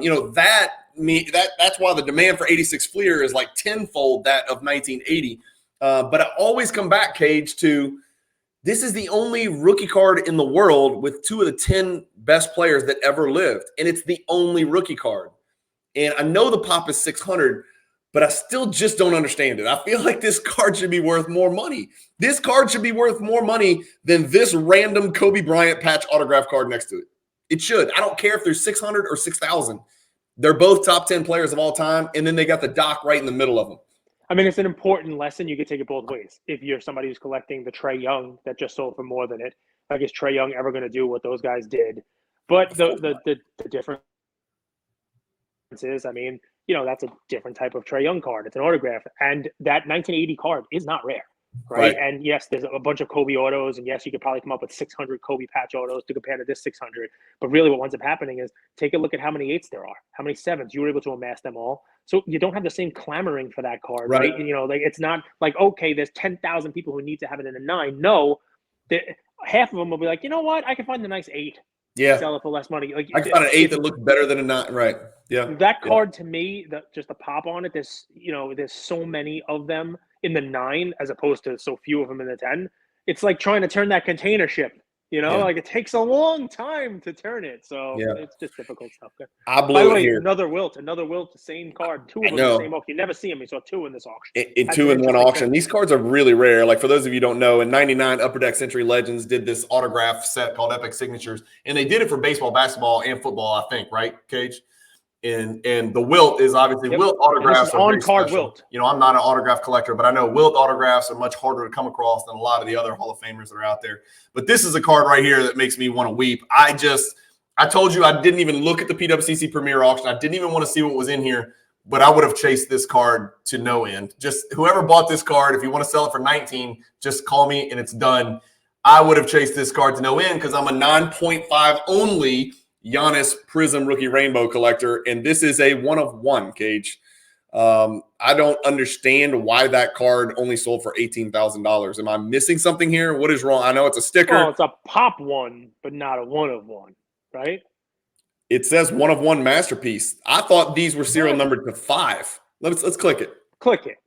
A: why the demand for 86 Fleer is like tenfold that of 1980. But I always come back, Cage, to this is the only rookie card in the world with 2 of the 10 best players that ever lived, and it's the only rookie card. And I know the pop is 600. But I still just don't understand it. I feel like this card should be worth more money. This card should be worth more money than this random Kobe Bryant patch autograph card next to it. It should. I don't care if there's 600 or 6,000. They're both top 10 players of all time, and then they got the doc right in the middle of them.
B: I mean, it's an important lesson. You could take it both ways. If you're somebody who's collecting the Trae Young that just sold for more than it, like, is Trae Young ever going to do what those guys did? But the difference is, I mean, that's a different type of Trae Young card. It's an autograph. And that 1980 card is not rare, right? And yes, there's a bunch of Kobe autos. And yes, you could probably come up with 600 Kobe patch autos to compare to this 600. But really what winds up happening is take a look at how many 8s there are, how many 7s. You were able to amass them all. So you don't have the same clamoring for that card, right? Like, it's not like, okay, there's 10,000 people who need to have it in a 9. No, half of them will be like, you know what? I can find the nice 8.
A: Yeah,
B: sell it for less money. Like,
A: I found an 8 that looks better than a 9. Right. Yeah.
B: That card to me, just the pop on it. There's so many of them in the 9 as opposed to so few of them in the 10. It's like trying to turn that container ship. Like it takes a long time to turn it. So it's just difficult stuff.
A: I blew
B: By the way,
A: here.
B: Another wilt, the same card. 2 of them, the same auction. You never see them. You saw 2 in this auction.
A: In 2 in 1 auction. These cards are really rare. Like, for those of you who don't know, in 99, Upper Deck Century Legends did this autograph set called Epic Signatures. And they did it for baseball, basketball, and football, I think, right, Cage? And the Wilt is obviously Wilt autographs are very
B: on-card
A: special.
B: Wilt.
A: You know, I'm not an autograph collector, but I know Wilt autographs are much harder to come across than a lot of the other Hall of Famers that are out there. But this is a card right here that makes me want to weep. I told you I didn't even look at the PWCC Premier Auction. I didn't even want to see what was in here, but I would have chased this card to no end. Just whoever bought this card, if you want to sell it for 19, just call me and it's done. I would have chased this card to no end because I'm a 9.5 only Giannis Prism Rookie Rainbow collector, and this is a 1-of-1, Cage. I don't understand why that card only sold for $18,000. Am I missing something here? What is wrong? I know it's a sticker.
B: Well, it's a pop one, but not a 1-of-1, right?
A: It says 1-of-1 masterpiece. I thought these were serial numbered to 5. Let's click it.
B: Click it.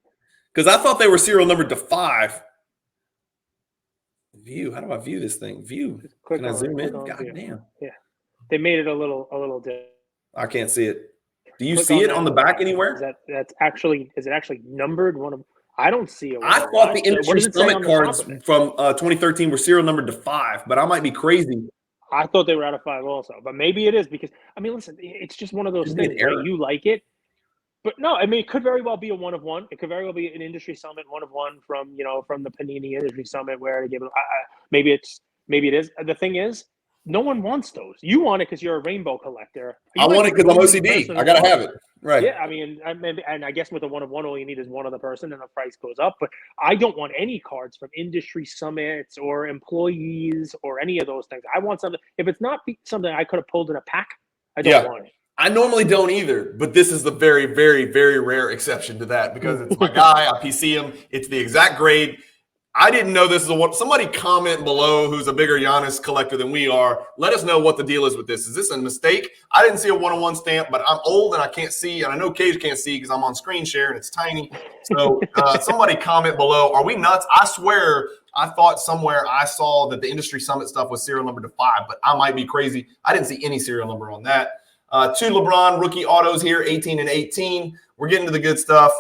A: Because I thought they were serial numbered to 5. View. How do I view this thing? View. Can I zoom in? God damn.
B: Yeah. They made it a little different.
A: I can't see it. Do you see it on the back anywhere?
B: Is it actually numbered? I don't see it.
A: I thought the Industry Summit cards from 2013 were serial numbered to 5, but I might be crazy.
B: I thought they were out of 5 also, but maybe it is because listen, it's just one of those things. Right? You like it, but no, it could very well be a 1-of-1. It could very well be an Industry Summit 1-of-1 from the Panini Industry Summit where they give it. Maybe it is. The thing is, no one wants those. You want it because you're a rainbow collector.
A: I want it because I'm OCD. I gotta have it. Right.
B: Yeah, and I guess with a 1-of-1, all you need is one other person, and the price goes up. But I don't want any cards from industry summits or employees or any of those things. I want something. If it's not something I could have pulled in a pack, I don't want it.
A: I normally don't either, but this is the very, very, very rare exception to that because it's my guy. I PC him. It's the exact grade. I didn't know this is a one. Somebody comment below who's a bigger Giannis collector than we are. Let us know what the deal is with this. Is this a mistake? I didn't see a 1-of-1 stamp, but I'm old and I can't see, and I know Cage can't see because I'm on screen share and it's tiny. So somebody comment below. Are we nuts? I swear I thought somewhere I saw that the Industry Summit stuff was serial number to 5, but I might be crazy. I didn't see any serial number on that. 2 LeBron rookie autos here, 18 and 18. We're getting to the good stuff.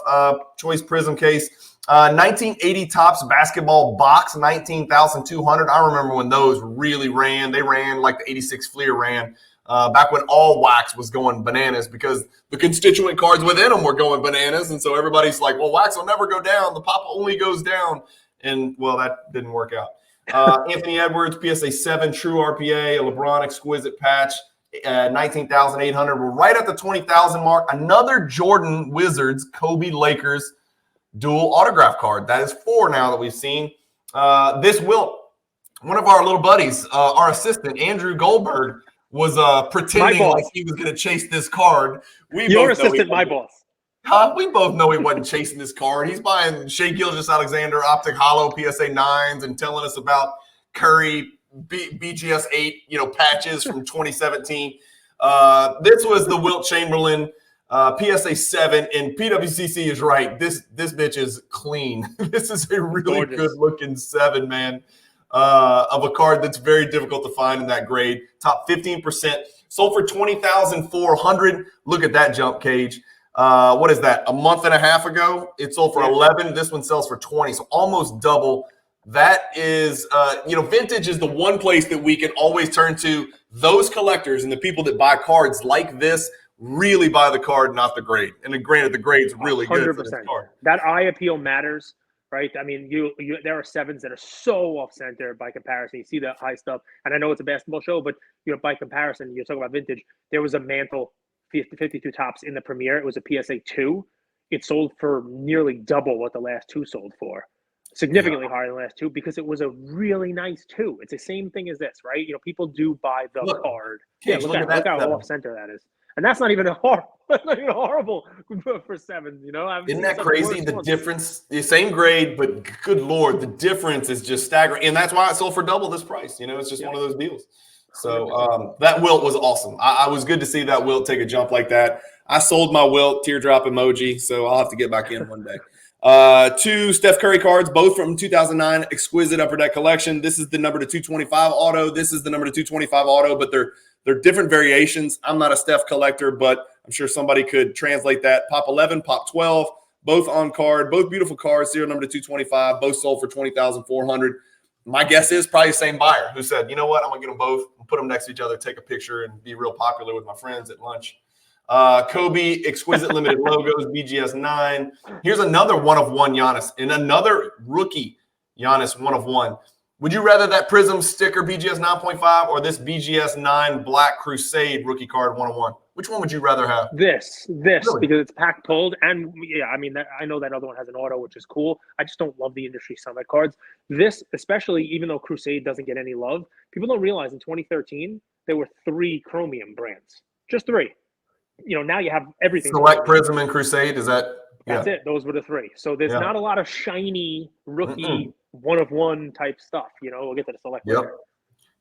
A: Choice Prism case. 1980 Topps basketball box, 19,200. I remember when those really ran. They ran like the 86 Fleer ran back when all wax was going bananas because the constituent cards within them were going bananas. And so everybody's like, well, wax will never go down. The pop only goes down. And, well, that didn't work out. Anthony Edwards, PSA 7, true RPA, a LeBron exquisite patch, 19,800. We're right at the 20,000 mark. Another Jordan Wizards, Kobe Lakers dual autograph card. That is 4 now that we've seen. This Wilt, one of our little buddies, our assistant, Andrew Goldberg, was pretending like he was going to chase this card.
B: Your assistant, my boss.
A: We both know he wasn't chasing this card. He's buying Shea Gilgeous-Alexander Optic Hollow PSA 9s and telling us about Curry BGS 8, patches from 2017. This was the Wilt Chamberlain PSA 7, and PWCC is right. This bitch is clean. This is a really good looking 7, man, of a card that's very difficult to find in that grade. Top 15%. Sold for $20,400. Look at that jump, Cage. What is that? A month and a half ago, it sold for 11. This one sells for 20, so almost double. That is, vintage is the one place that we can always turn to. Those collectors and the people that buy cards like this really buy the card, not the grade. And granted, the grade's really 100%. Good for this card.
B: That eye appeal matters, right? I mean, there are 7s that are so off center by comparison. You see the high stuff, and I know it's a basketball show, but by comparison, you're talking about vintage. There was a Mantle 52 Topps in the premiere. It was a PSA 2. It sold for nearly double what the last 2 sold for. Significantly higher than the last 2 because it was a really nice 2. It's the same thing as this, right? People do buy the card. Look how off center that is. And that's not even horrible for 7s,
A: Isn't that crazy? The difference, the same grade, but good Lord, the difference is just staggering. And that's why it sold for double this price. It's just one of those deals. So that Wilt was awesome. I was good to see that Wilt take a jump like that. I sold my Wilt teardrop emoji, so I'll have to get back in one day. 2 Steph Curry cards, both from 2009 exquisite Upper Deck collection. This is the number to 225 auto. This is the number to 225 auto, but they're different variations. I'm not a Steph collector, but I'm sure somebody could translate that. Pop 11, Pop 12, both on card, both beautiful cards, serial number to 225, both sold for $20,400. My guess is probably the same buyer who said, you know what, I'm going to get them both and put them next to each other, take a picture, and be real popular with my friends at lunch. Kobe, exquisite limited logos, BGS 9. Here's another one-of-one Giannis and another rookie Giannis one-of-one. Would you rather that Prism sticker BGS 9.5 or this BGS 9 Black Crusade rookie card one-of-one? Which one would you rather have?
B: This
A: Really?
B: because it's pack pulled, and yeah, I mean I know that other one has an auto, which is cool. I just don't love the industry summit cards. This, especially, even though Crusade doesn't get any love, people don't realize in 2013 there were 3 Chromium brands, just 3. Now you have everything.
A: Select, Prism, and Crusade. Is that?
B: That's it. Those were the 3. So there's not a lot of shiny rookie one-of-one type stuff. We'll get to the select.
A: Yep.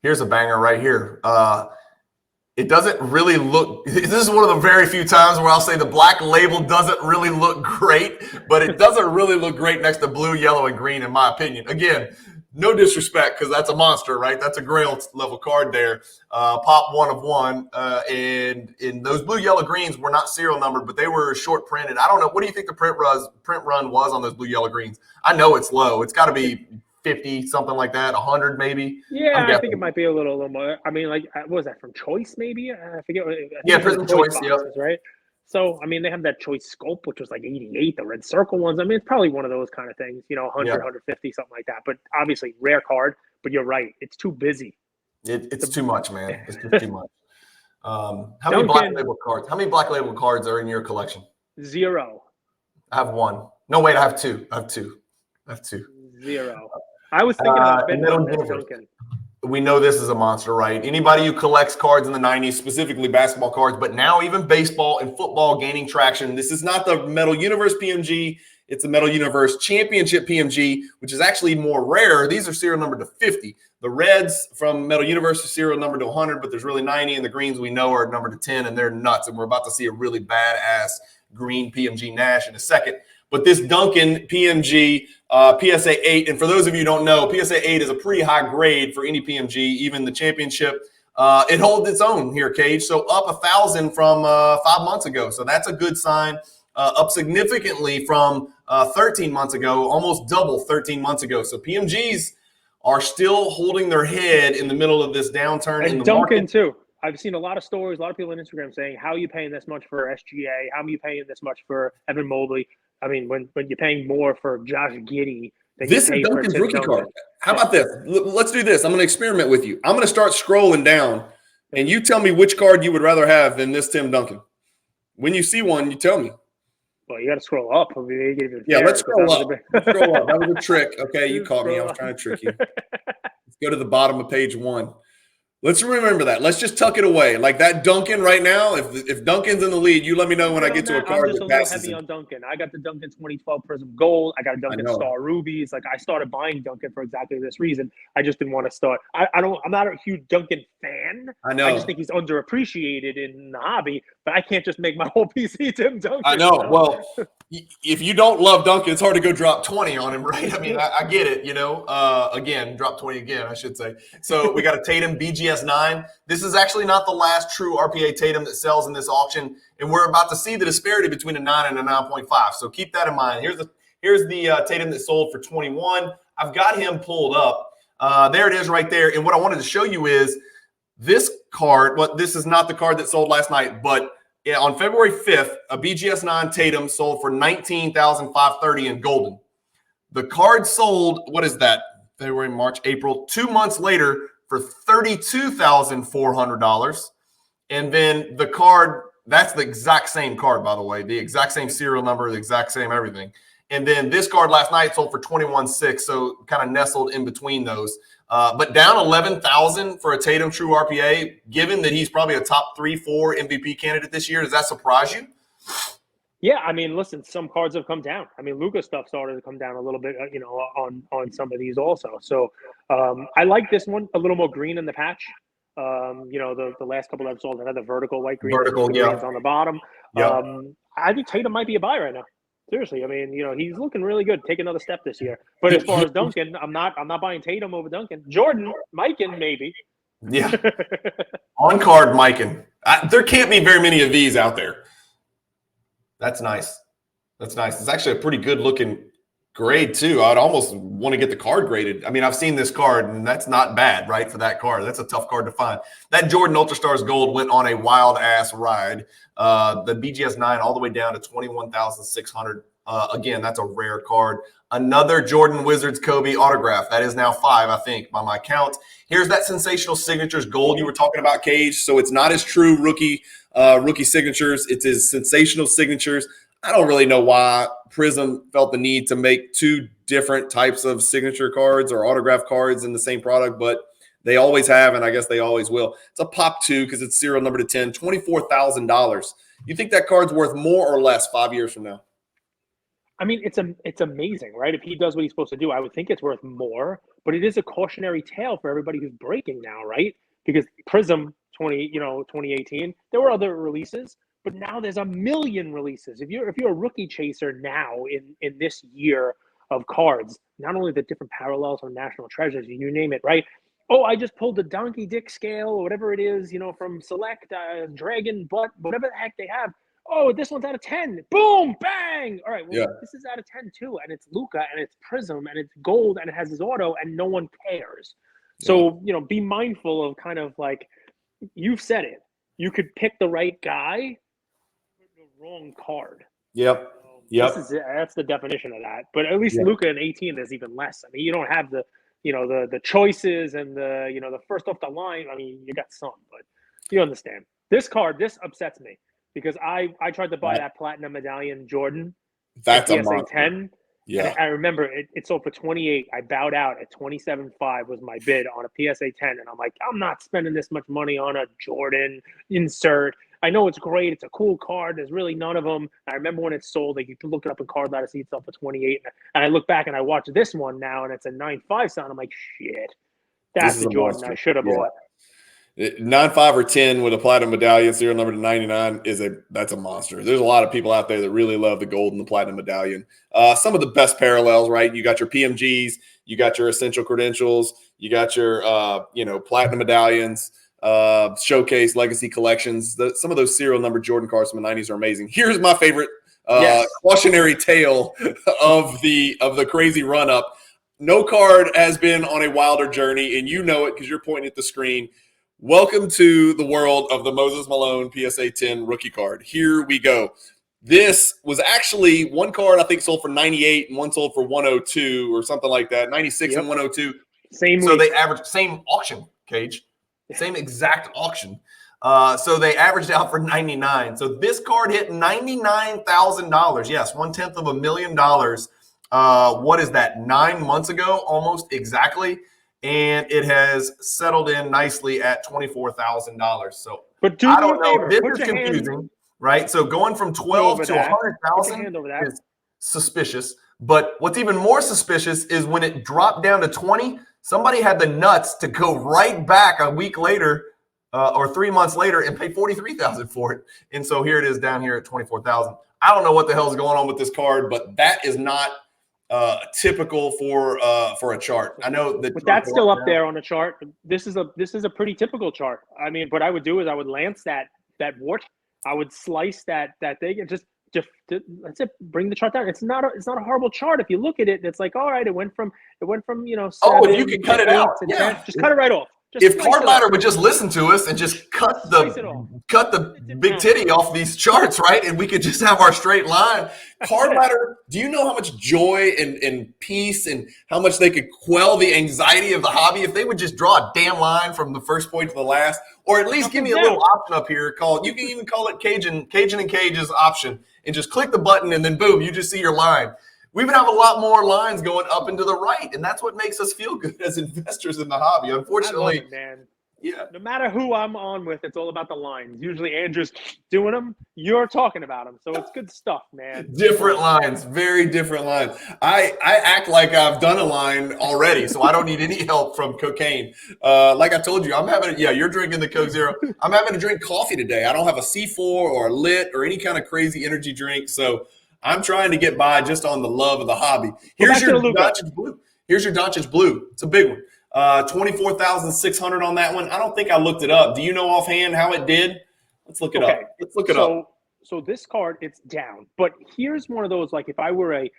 A: Here's a banger right here. It doesn't really look – this is one of the very few times where I'll say the black label doesn't really look great, but it doesn't really look great next to blue, yellow, and green, in my opinion. Again, no disrespect because that's a monster, right? That's a Grail level card there. Pop one-of-one. And those blue, yellow, greens were not serial numbered, but they were short printed. I don't know. What do you think the print run was on those blue, yellow, greens? I know it's low. It's got to be 50, something like that, 100 maybe.
B: Yeah, I think it might be a little more. I mean, like, what was that from Choice? Maybe I forget.
A: Prism Choice,
B: boxes, right? So I mean, they have that Choice Scope, which was like 88, the red circle ones. I mean, it's probably one of those kind of things, 100, 150, something like that. But obviously, rare card. But you're right, it's too busy.
A: It's too much, man. It's just too much. How many black label cards? How many black label cards are in your collection?
B: 0.
A: I have 1. No, wait, I have 2. I have 2.
B: 0. I was thinking about Duncan.
A: We know this is a monster, right? Anybody who collects cards in the 90s, specifically basketball cards, but now even baseball and football gaining traction. This is not the Metal Universe PMG. It's the Metal Universe Championship PMG, which is actually more rare. These are serial numbered to 50. The reds from Metal Universe are serial numbered to 100, but there's really 90, and the greens we know are numbered to 10, and they're nuts. And we're about to see a really badass green PMG Nash in a second. But this Duncan PMG PSA 8, and for those of you who don't know, PSA 8 is a pretty high grade for any PMG, even the championship. It holds its own here, Cage. So up 1,000 from 5 months ago. So that's a good sign. Up significantly from 13 months ago, almost double 13 months ago. So PMGs are still holding their head in the middle of this downturn in the
B: Duncan
A: market.
B: too. I've seen a lot of stories, a lot of people on Instagram saying, how are you paying this much for SGA? How are you paying this much for Evan Mobley? I mean, when you're paying more for Josh Giddey than
A: this is Duncan's rookie card. How about this? Let's do this. I'm going to experiment with you. I'm going to start scrolling down, and you tell me which card you would rather have than this Tim Duncan. When you see one, you tell me.
B: Well, you got to scroll up.
A: Let's scroll up. Scroll up. That was a trick. Okay, you caught me. I was trying to trick you. Let's go to the bottom of page 1. Let's remember that. Let's just tuck it away. Like that Duncan right now, if Duncan's in the lead, you let me know when I get to a card
B: I'm just
A: that
B: a little
A: passes
B: heavy on Duncan. I got the Duncan 2012 Prism Gold. I got a Duncan Star Rubies. Like I started buying Duncan for exactly this reason. I just didn't want to start. I'm not a huge Duncan fan.
A: I know.
B: I just think he's underappreciated in the hobby, but I can't just make my whole PC Tim Duncan.
A: I know. Well, if you don't love Duncan, it's hard to go drop 20 on him, right? I mean, I get it, Again, drop 20 again, I should say. So we got a Tatum BGS 9. This is actually not the last true RPA Tatum that sells in this auction, and we're about to see the disparity between a 9 and a 9.5. So keep that in mind. Here's the Tatum that sold for 21. I've got him pulled up. There it is right there. And what I wanted to show you is this card. Well, this is not the card that sold last night, but on February 5th, a BGS 9 Tatum sold for $19,530 in golden. The card sold, what is that? February, March, April, 2 months later for $32,400. And then the card, that's the exact same card, by the way, the exact same serial number, the exact same everything. And then this card last night sold for $21,600, so kind of nestled in between those. But down $11,000 for a Tatum True RPA, given that he's probably a top 3-4 MVP candidate this year. Does that surprise you?
B: Yeah, I mean, listen, some cards have come down. I mean, Luka stuff started to come down a little bit, on some of these also. So I like this one a little more green in the patch. The last couple I've sold had the vertical white green.
A: Vertical, yeah.
B: On the bottom.
A: Yeah.
B: I think Tatum might be a buy right now. Seriously, I mean, he's looking really good. Take another step this year. But as far as Duncan, I'm not buying Tatum over Duncan. Jordan, Mikan, maybe.
A: Yeah. On card, Mikan. There can't be very many of these out there. That's nice. That's nice. It's actually a pretty good looking grade too. I'd almost want to get the card graded. I mean, I've seen this card, and that's not bad, right, for that card. That's a tough card to find. That Jordan Ultra Stars Gold went on a wild-ass ride. The BGS 9 all the way down to 21,600. Again, that's a rare card. Another Jordan Wizards Kobe autograph. That is now 5, I think, by my count. Here's that Sensational Signatures Gold you were talking about, Cage. So it's not as true rookie signatures. It's his Sensational Signatures. I don't really know why Prism felt the need to make 2 different types of signature cards or autograph cards in the same product, but they always have, and I guess they always will. It's a Pop 2 because it's serial number to 10, $24,000. You think that card's worth more or less 5 years from now?
B: I mean, it's amazing, right? If he does what he's supposed to do, I would think it's worth more, but it is a cautionary tale for everybody who's breaking now, right? Because Prism 2018, there were other releases, but now there's a million releases. If you're a rookie chaser now in this year of cards, not only the different parallels or national treasures, you name it, right? Oh, I just pulled the donkey dick scale or whatever it is, from Select, Dragon Butt, whatever the heck they have. Oh, this one's out of 10. Boom, bang. All right, well, This is out of 10 too, and it's Luka, and it's Prism, and it's gold, and it has his auto, and no one cares. So, be mindful of kind of like, you've said it. You could pick the right guy, the wrong card.
A: Yep.
B: That's the definition of that. But at least Luka in 18, there's even less. I mean, you don't have the choices and the first off the line. I mean, you got some, but you understand. This card, this upsets me because I tried to buy that platinum medallion Jordan.
A: That's a
B: PSA 10.
A: Yeah.
B: And I remember it sold for 28. I bowed out at 27.5 was my bid on a PSA 10. And I'm like, I'm not spending this much money on a Jordan insert. I know it's great. It's a cool card. There's really none of them. I remember when it sold, like you can look it up in Card Ladder, see it sold for 28. And I look back and I watch this one now, and it's a 9.5 sound. I'm like, shit, that's the Jordan I should have bought.
A: 9.5 or 10 with a platinum medallion, serial number to 99 that's a monster. There's a lot of people out there that really love the gold and the platinum medallion. Some of the best parallels, right? You got your PMGs, you got your essential credentials, you got your platinum medallions, showcase legacy collections. Some of those serial number Jordan cards from the 90s are amazing. Here's my favorite cautionary tale of the crazy run up. No card has been on a wilder journey, and you know it because you're pointing at the screen. Welcome to the world of the Moses Malone PSA 10 rookie card. Here we go. This was actually one card I think sold for 98 and one sold for 102 or something like that. 96 and 102.
B: So
A: they averaged same auction, Cage. Same exact auction. So they averaged out for 99. So this card hit $99,000. Yes, $1/100,000. What is that? 9 months ago, almost exactly. And it has settled in nicely at $24,000. So
B: but
A: I don't know. This is confusing, right? So going from 12 to 100,000 is suspicious. But what's even more suspicious is when it dropped down to 20, somebody had the nuts to go right back a week later or 3 months later and pay $43,000 for it. And so here it is down here at $24,000. I don't know what the hell is going on with this card, but that is not typical for a chart. I know that,
B: but that's still up there on the chart. This is a pretty typical chart. I mean, what I would do is I would lance that wart. I would slice that thing and just that's it. Bring the chart down. It's not a horrible chart. If you look at it, it's like, all right, it went from 7,
A: if you could cut it out,
B: just cut it right off.
A: If Card Ladder would just listen to us and just cut the big titty off these charts, right? And we could just have our straight line. Card Ladder, do you know how much joy and peace and how much they could quell the anxiety of the hobby if they would just draw a damn line from the first point to the last? Or at least give me a little option up here called, you can even call it Cajun and Cage's option, and just click the button and then boom, you just see your line. We would have a lot more lines going up and to the right, and that's what makes us feel good as investors in the hobby. Unfortunately,
B: man. Yeah. No matter who I'm on with, it's all about the lines. Usually Andrew's doing them, you're talking about them. So it's good stuff, man.
A: Different lines, very different lines. I act like I've done a line already, so I don't need any help from cocaine. Like I told you, you're drinking the Coke Zero. I'm having to drink coffee today. I don't have a C4 or a Lit or any kind of crazy energy drink, so I'm trying to get by just on the love of the hobby. Here's your Doncic Blue. Here's your Doncic Blue. It's a big one. 24,600 on that one. I don't think I looked it up. Do you know offhand how it did? Let's look it up. Let's look it up.
B: So this card, it's down. But here's one of those, like if I were a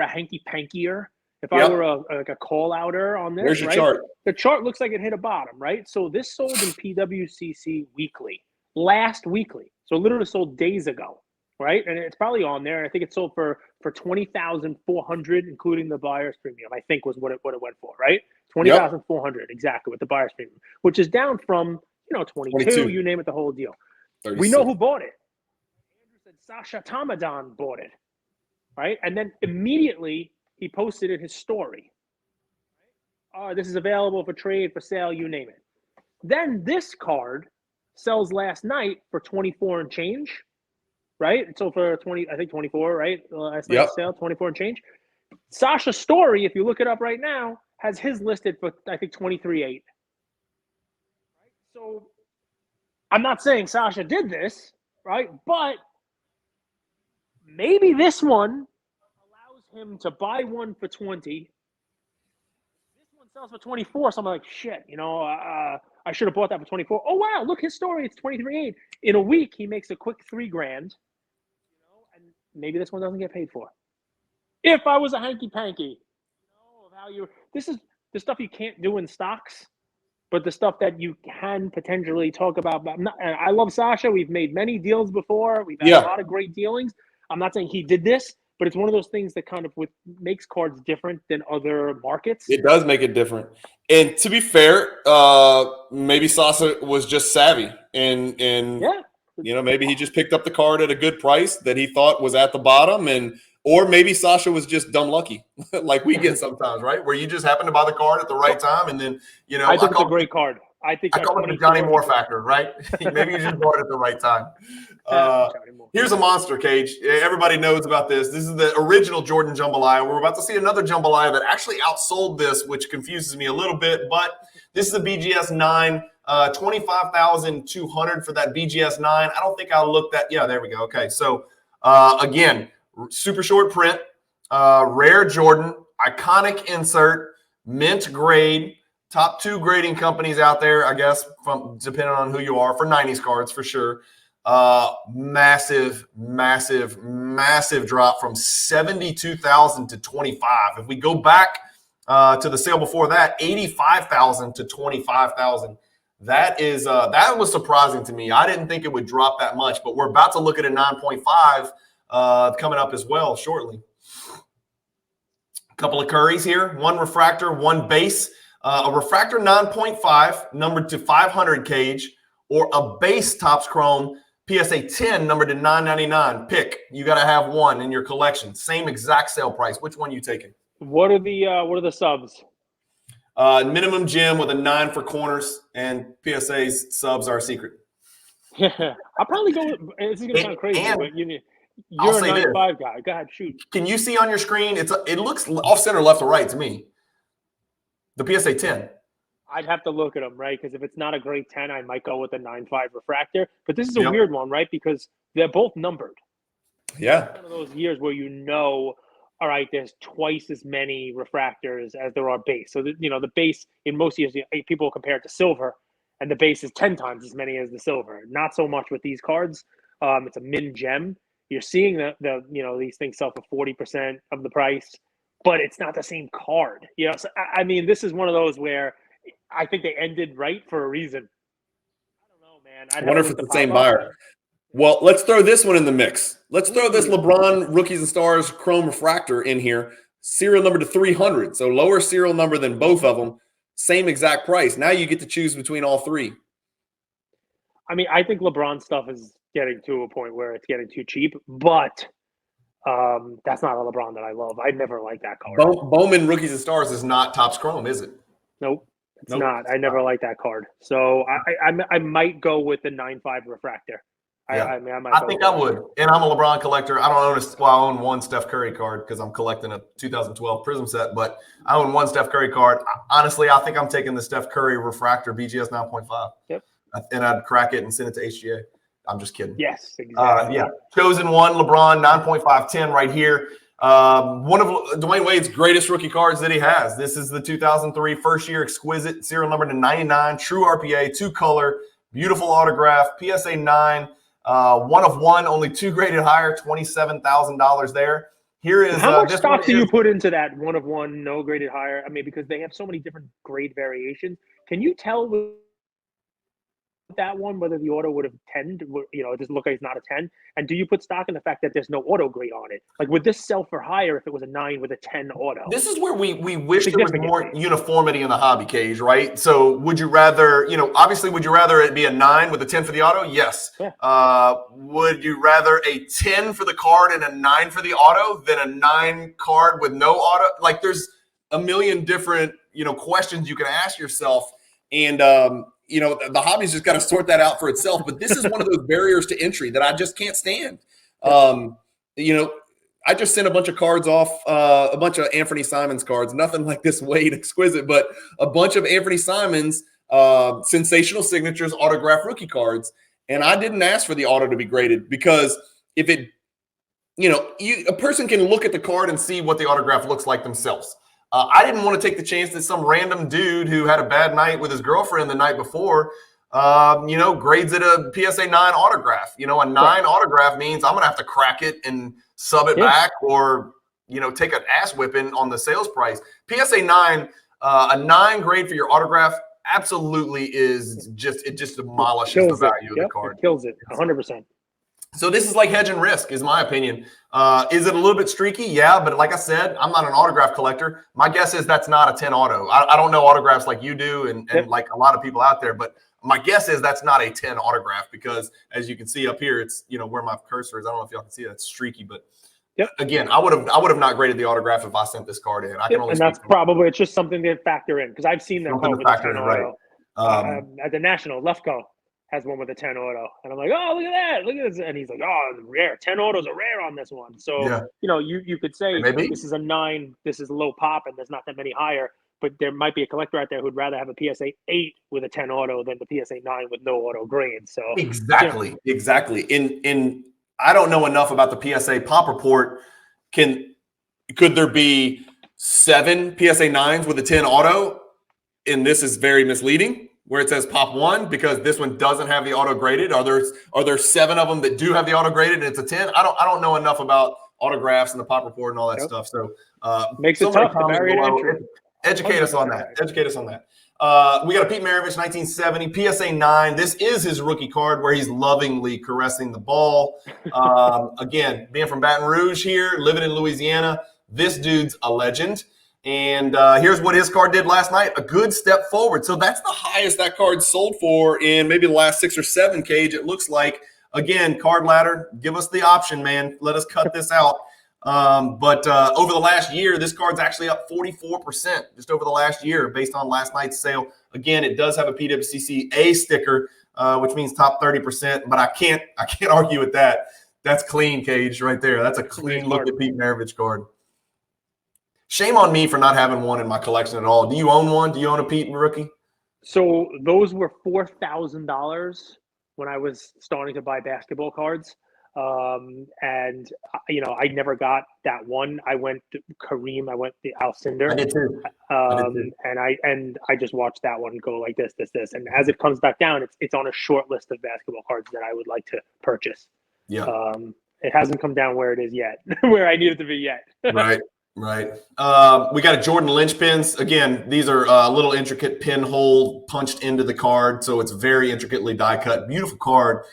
B: hanky pankier If I were like a call outer on this,
A: Where's your
B: right?
A: chart?
B: The chart looks like it hit a bottom, right? So this sold in PWCC weekly, last weekly. So literally sold days ago, right? And it's probably on there. I think it sold for 20,400, including the buyer's premium. I think was what it went for, right? 20,400 exactly with the buyer's premium, which is down from 22. You name it, the whole deal.
A: 36.
B: We know who bought it. Andrew said Sasha Tamadan bought it, right? And then immediately he posted in his story. Oh, this is available for trade, for sale, you name it. Then this card sells last night for 24 and change, right? It sold for 20, I think 24, right? Last night's sale, 24 and change. Sasha's story, if you look it up right now, has his listed for, I think, 23.8. Right? So I'm not saying Sasha did this, right? But maybe this one allows him to buy one for 20. This one sells for 24. So I'm like, shit, I should have bought that for 24. Oh, wow, look, his story, it's 23.8. In a week, he makes a quick $3,000, and maybe this one doesn't get paid for. If I was a hanky-panky, of how this is the stuff you can't do in stocks, but the stuff that you can potentially talk about. And I love Sasha. We've made many deals before. We've had a lot of great dealings. I'm not saying he did this, but it's one of those things that kind of makes cards different than other markets.
A: It does make it different. And to be fair, maybe Sasha was just savvy and maybe he just picked up the card at a good price that he thought was at the bottom, or maybe Sasha was just dumb lucky, like we get sometimes, right? Where you just happen to buy the card at the right time, and then
B: I think it's a great card. I
A: call it the Johnny Moore factor, right? Maybe you just bought it at the right time. Here's a monster, Cage. Everybody knows about this. This is the original Jordan Jambalaya. We're about to see another Jambalaya that actually outsold this, which confuses me a little bit. But this is a BGS 9, 25,200 for that BGS 9. I don't think I'll look that. Yeah, there we go. Okay, so again, super short print, rare Jordan, iconic insert, mint grade. Top 2 grading companies out there, I guess, from depending on who you are, for 90s cards for sure. Massive drop from 72,000 to 25. If we go back to the sale before that, 85,000 to 25,000. That was surprising to me. I didn't think it would drop that much, but we're about to look at a 9.5 coming up as well shortly. A couple of Currys here, one refractor, one base. A refractor 9.5 numbered to 500 Cage, or a base Topps Chrome PSA 10 numbered to 999. Pick. You got to have one in your collection. Same exact sale price. Which one you taking?
B: What are the subs?
A: Minimum gem with a 9 for corners, and PSA's subs are a secret.
B: Yeah, I'll probably go with. This is gonna sound crazy, but you're a 9.5 guy. Go ahead, shoot.
A: Can you see on your screen? It looks off center, left to right to me. The PSA 10.
B: I'd have to look at them, right? Because if it's not a great 10, I might go with a 9.5 refractor. But this is a weird one, right? Because they're both numbered.
A: Yeah.
B: It's one of those years where all right, there's twice as many refractors as there are base. So, the base in most years, people compare it to silver, and the base is 10 times as many as the silver. Not so much with these cards. It's a min gem. You're seeing these things sell for 40% of the price. But it's not the same card. So, I mean, this is one of those where I think they ended right for a reason. I don't know, man.
A: I wonder if it's the same buyer. Well, let's throw this one in the mix. Let's throw this LeBron Rookies and Stars Chrome Refractor in here. Serial number to 300. So lower serial number than both of them. Same exact price. Now you get to choose between all three.
B: I mean, I think LeBron stuff is getting to a point where it's getting too cheap. But that's not a LeBron that I love. I never liked that card.
A: Bowman Rookies and Stars is not Topps Chrome, is it?
B: Nope, it's not. I never liked that card. So I might go with the 9.5 refractor.
A: Yeah.
B: I
A: think I would. And I'm a LeBron collector. I don't own I own one Steph Curry card because I'm collecting a 2012 Prism set, but I own one Steph Curry card. Honestly, I think I'm taking the Steph Curry refractor BGS 9.5.
B: Yep.
A: And I'd crack it and send it to HGA. I'm just kidding.
B: Yes, exactly.
A: Chosen one, LeBron, 9.510 right here. One of Dwayne Wade's greatest rookie cards that he has. This is the 2003 first-year exquisite, serial number to 99, true RPA, 2-color, beautiful autograph, PSA 9, one of one, only 2 graded higher, $27,000 there. Here is
B: How much
A: this
B: stock
A: one
B: do
A: is
B: you put into that 1 of 1, no graded higher? I mean, because they have so many different grade variations. Can you tell with that one whether the auto would have 10? It doesn't look like it's not a 10. And do you put stock in the fact that there's no auto grade on it? Like, would this sell for higher if it was a 9 with a 10 auto?
A: This is where we wish there was more
B: Significantly.
A: uniformity in the hobby cage, right? So would you rather, obviously, would you rather it be a 9 with a 10 for the auto? Yes.
B: Yeah.
A: Would you rather a 10 for the card and a 9 for the auto than a 9 card with no auto? Like, there's a million different, questions you can ask yourself. And, the hobby's just got to sort that out for itself. But this is one of those barriers to entry that I just can't stand. I just sent a bunch of cards off, a bunch of Anthony Simons cards, nothing like this Wade exquisite, but a bunch of Anthony Simons sensational signatures, autograph rookie cards. And I didn't ask for the auto to be graded because if it, a person can look at the card and see what the autograph looks like themselves. I didn't want to take the chance that some random dude who had a bad night with his girlfriend the night before grades it a PSA 9 autograph. A 9 autograph means I'm going to have to crack it and sub it back or, take an ass whipping on the sales price. PSA 9, a 9 grade for your autograph absolutely is it just demolishes the value of the card.
B: It kills it 100%.
A: So this is like hedge and risk, is my opinion. Is it a little bit streaky? Yeah, but like I said, I'm not an autograph collector. My guess is that's not a 10 auto. I don't know autographs like you do and like a lot of people out there, but my guess is that's not a 10 autograph because as you can see up here, it's where my cursor is. I don't know if y'all can see it. It's streaky, but again, I would have not graded the autograph if I sent this card in. I can only
B: and that's probably it's just something to factor in because I've seen them card with a 10 auto.
A: Right.
B: At the National, Lefko has one with a 10 auto, and I'm like, oh, look at that, look at this, and he's like, oh, rare 10 autos are rare on this one. So you could say this is a 9, this is low pop, and there's not that many higher. But there might be a collector out there who'd rather have a PSA 8 with a 10 auto than the PSA 9 with no auto grade. So
A: exactly. In I don't know enough about the PSA pop report. Could there be 7 PSA 9s with a 10 auto? And this is very misleading, where it says pop 1 because this one doesn't have the auto graded. Are there 7 of them that do have the auto graded and it's a 10? I don't know enough about autographs and the pop report and all that stuff. So
B: makes it tough.
A: Educate us on that. We got a Pete Maravich 1970 PSA 9. This is his rookie card where he's lovingly caressing the ball. Again, being from Baton Rouge here, living in Louisiana, this dude's a legend. And here's what his card did last night. A good step forward. So that's the highest that card sold for in maybe the last 6 or 7 cage, it looks like. Again, card ladder, give us the option, man. Let us cut this out. But over the last year, this card's actually up 44% just over the last year based on last night's sale. Again, it does have a PWCC A sticker, which means top 30%, but I can't argue with that. That's clean, Cage, right there. That's a clean look at Pete Maravich card. Shame on me for not having one in my collection at all. Do you own one? Do you own a Pete rookie?
B: So those were $4,000 when I was starting to buy basketball cards. And I never got that one. I went to Kareem. I went to Alcindor.
A: I did too.
B: And I just watched that one go like this. And as it comes back down, it's on a short list of basketball cards that I would like to purchase.
A: Yeah.
B: It hasn't come down where it is yet, where I need it to be yet.
A: Right. We got a Jordan Lynch pins. Again, these are a little intricate pinhole punched into the card, so it's very intricately die cut. Beautiful card.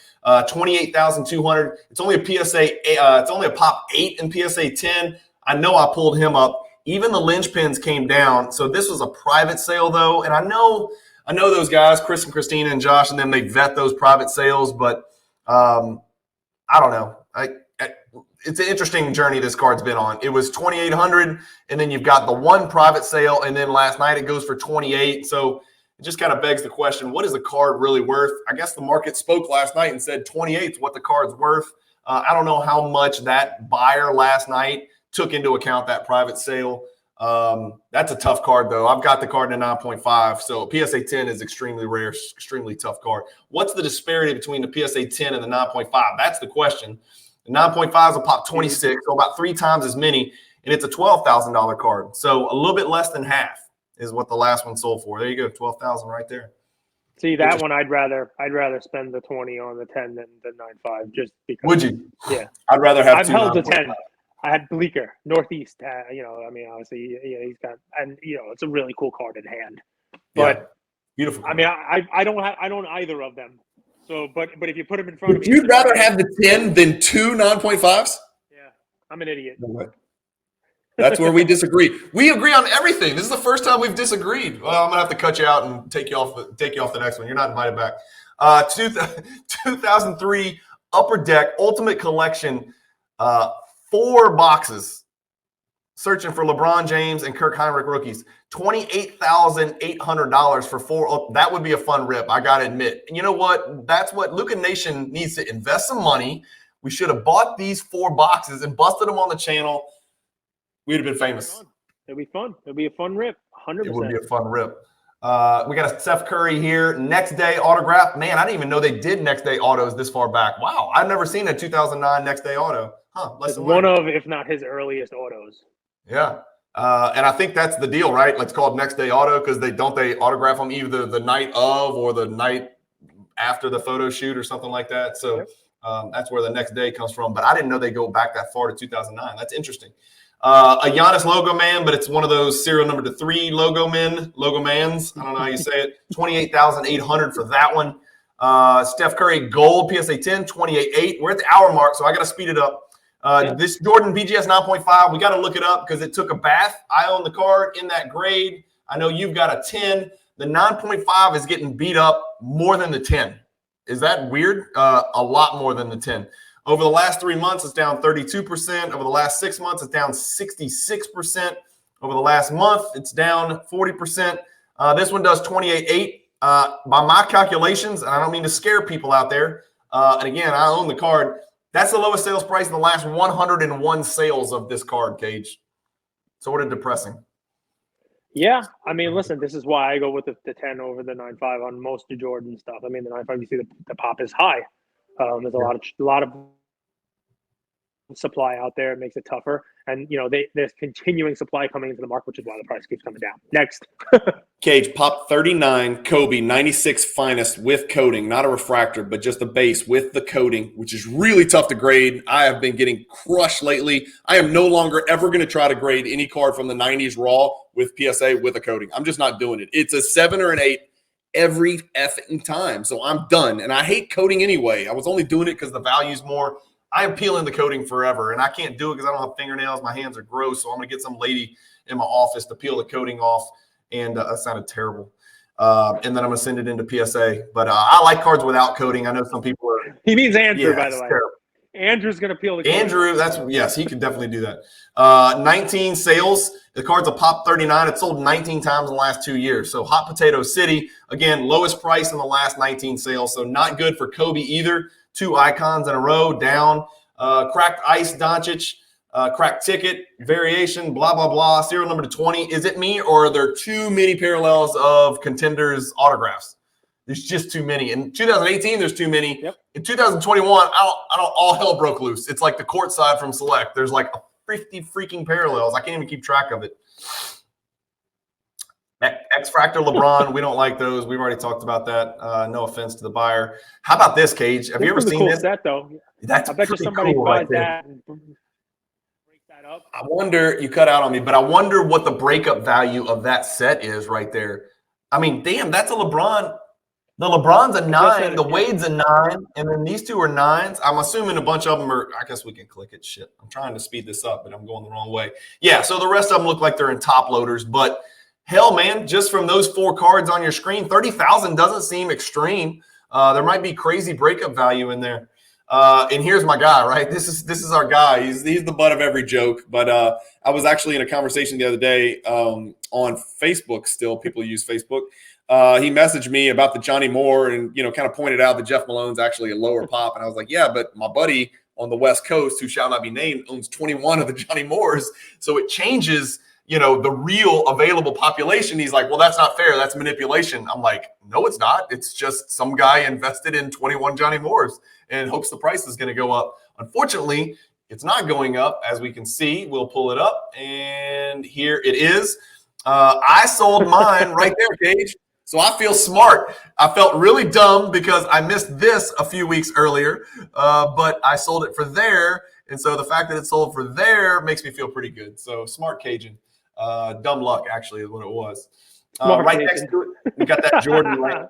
A: 28,200. It's only a PSA. It's only a pop 8 in PSA 10. I know I pulled him up. Even the Lynch pins came down. So this was a private sale though, and I know those guys, Chris and Christina and Josh, and them. They vet those private sales, but I don't know. It's an interesting journey this card's been on. It was 2,800, and then you've got the one private sale, and then last night it goes for 28. So it just kind of begs the question, what is the card really worth? I guess the market spoke last night and said 28 is what the card's worth. I don't know how much that buyer last night took into account that private sale. That's a tough card, though. I've got the card in a 9.5, so PSA 10 is extremely rare, extremely tough card. What's the disparity between the PSA 10 and the 9.5? That's the question. The 9.5 is a pop 26, so about 3 times as many, and it's a $12,000 card. So a little bit less than half is what the last one sold for. There you go, 12,000 right there.
B: See, that one I'd rather spend the 20 on the 10 than the 9.5 just because.
A: Would you?
B: Yeah.
A: I'd rather have
B: I've held the 10. I had Bleecker, Northeast. Obviously, he's got, and it's a really cool card in hand. But
A: beautiful card.
B: I don't either of them. So, but if you put them in front of me,
A: would you rather have the 10 than 2 9.5s?
B: Yeah, I'm an idiot.
A: No way. That's where we disagree. We agree on everything. This is the first time we've disagreed. Well, I'm gonna have to cut you out and take you off the next one. You're not invited back. 2003 Upper Deck Ultimate Collection, 4 boxes. Searching for LeBron James and Kirk Heinrich rookies. $28,800 for 4. That would be a fun rip, I got to admit. And you know what? That's what Luka Nation needs to invest some money. We should have bought these 4 boxes and busted them on the channel. We'd have been famous.
B: It'd be fun. It'd be a fun rip. 100%. It
A: would be a fun rip. We got a Steph Curry here. Next day autograph. Man, I didn't even know they did next day autos this far back. Wow. I've never seen a 2009 next day auto.
B: It's one of, if not his earliest autos.
A: Yeah. And I think that's the deal, right? Let's call it next day auto because they autograph them either the night of or the night after the photo shoot or something like that. So that's where the next day comes from. But I didn't know they go back that far to 2009. That's interesting. A Giannis logo man, but it's one of those serial number 3 logo mans. I don't know how you say it. 28,800 for that one. Steph Curry gold PSA 10, 28.8. We're at the hour mark, so I got to speed it up. This Jordan BGS 9.5, we got to look it up because it took a bath. I own the card in that grade. I know you've got a 10. The 9.5 is getting beat up more than the 10. Is that weird? A lot more than the 10. Over the last 3 months, it's down 32%. Over the last 6 months, it's down 66%. Over the last month, it's down 40%. This one does 28.8. By my calculations, and I don't mean to scare people out there, and again, I own the card, that's the lowest sales price in the last 101 sales of this card, Cage. Sort of depressing.
B: Yeah, I mean, listen, this is why I go with the 10 over the 9.5 on most of Jordan stuff. I mean, the 9.5, you see the pop is high. There's a lot of supply out there. It makes it tougher. And, there's continuing supply coming into the market, which is why the price keeps coming down. Next.
A: Cage, pop 39, Kobe, 96 finest with coating, not a refractor, but just the base with the coating, which is really tough to grade. I have been getting crushed lately. I am no longer ever going to try to grade any card from the 90s raw with PSA with a coating. I'm just not doing it. It's a 7 or an 8 every effing time. So I'm done. And I hate coating anyway. I was only doing it because the value's more. I am peeling the coating forever, and I can't do it because I don't have fingernails. My hands are gross, so I'm going to get some lady in my office to peel the coating off, and that sounded terrible. And then I'm going to send it into PSA. But I like cards without coating. I know some people are –
B: He means Andrew, by the way.
A: Terrible.
B: Andrew's going to peel the coating.
A: Andrew, yes, he can definitely do that. 19 sales. The card's a pop 39. It sold 19 times in the last 2 years. So Hot Potato City, again, lowest price in the last 19 sales. So not good for Kobe either. 2 icons in a row down. Cracked Ice Doncic, cracked ticket, variation, blah, blah, blah. Serial number 20. Is it me or are there too many parallels of contenders' autographs? There's just too many. In 2018, there's too many.
B: Yep. In
A: 2021, all hell broke loose. It's like the court side from Select. There's like 50 freaking parallels. I can't even keep track of it. X-Fractor LeBron, we don't like those. We've already talked about that. No offense to the buyer. How about this, Cage? Have you ever seen this?
B: Set, though.
A: That's
B: I bet you somebody
A: cool
B: buys that and break that up.
A: I wonder, you cut out on me, but I wonder what the breakup value of that set is right there. I mean, damn, that's a LeBron. The LeBron's a 9, the Wade's a 9, and then these 2 are 9s. I'm assuming a bunch of them are, I guess we can click it. Shit, I'm trying to speed this up, but I'm going the wrong way. Yeah, so the rest of them look like they're in top loaders, but hell, man, just from those 4 cards on your screen, 30,000 doesn't seem extreme. There might be crazy breakup value in there. And here's my guy, right? This is our guy. He's the butt of every joke. But I was actually in a conversation the other day on Facebook. Still, people use Facebook. He messaged me about the Johnny Moore and kind of pointed out that Jeff Malone's actually a lower pop. And I was like, yeah, but my buddy on the West Coast, who shall not be named, owns 21 of the Johnny Moores. So it changes the real available population. He's like, well, that's not fair. That's manipulation. I'm like, no, it's not. It's just some guy invested in 21 Johnny Moores and hopes the price is going to go up. Unfortunately, it's not going up. As we can see, we'll pull it up. And here it is. I sold mine right there, Gage. So I feel smart. I felt really dumb because I missed this a few weeks earlier, but I sold it for there. And so the fact that it sold for there makes me feel pretty good. So smart Cajun. Dumb luck, actually, is what it was. Right next to it, we got that Jordan lane.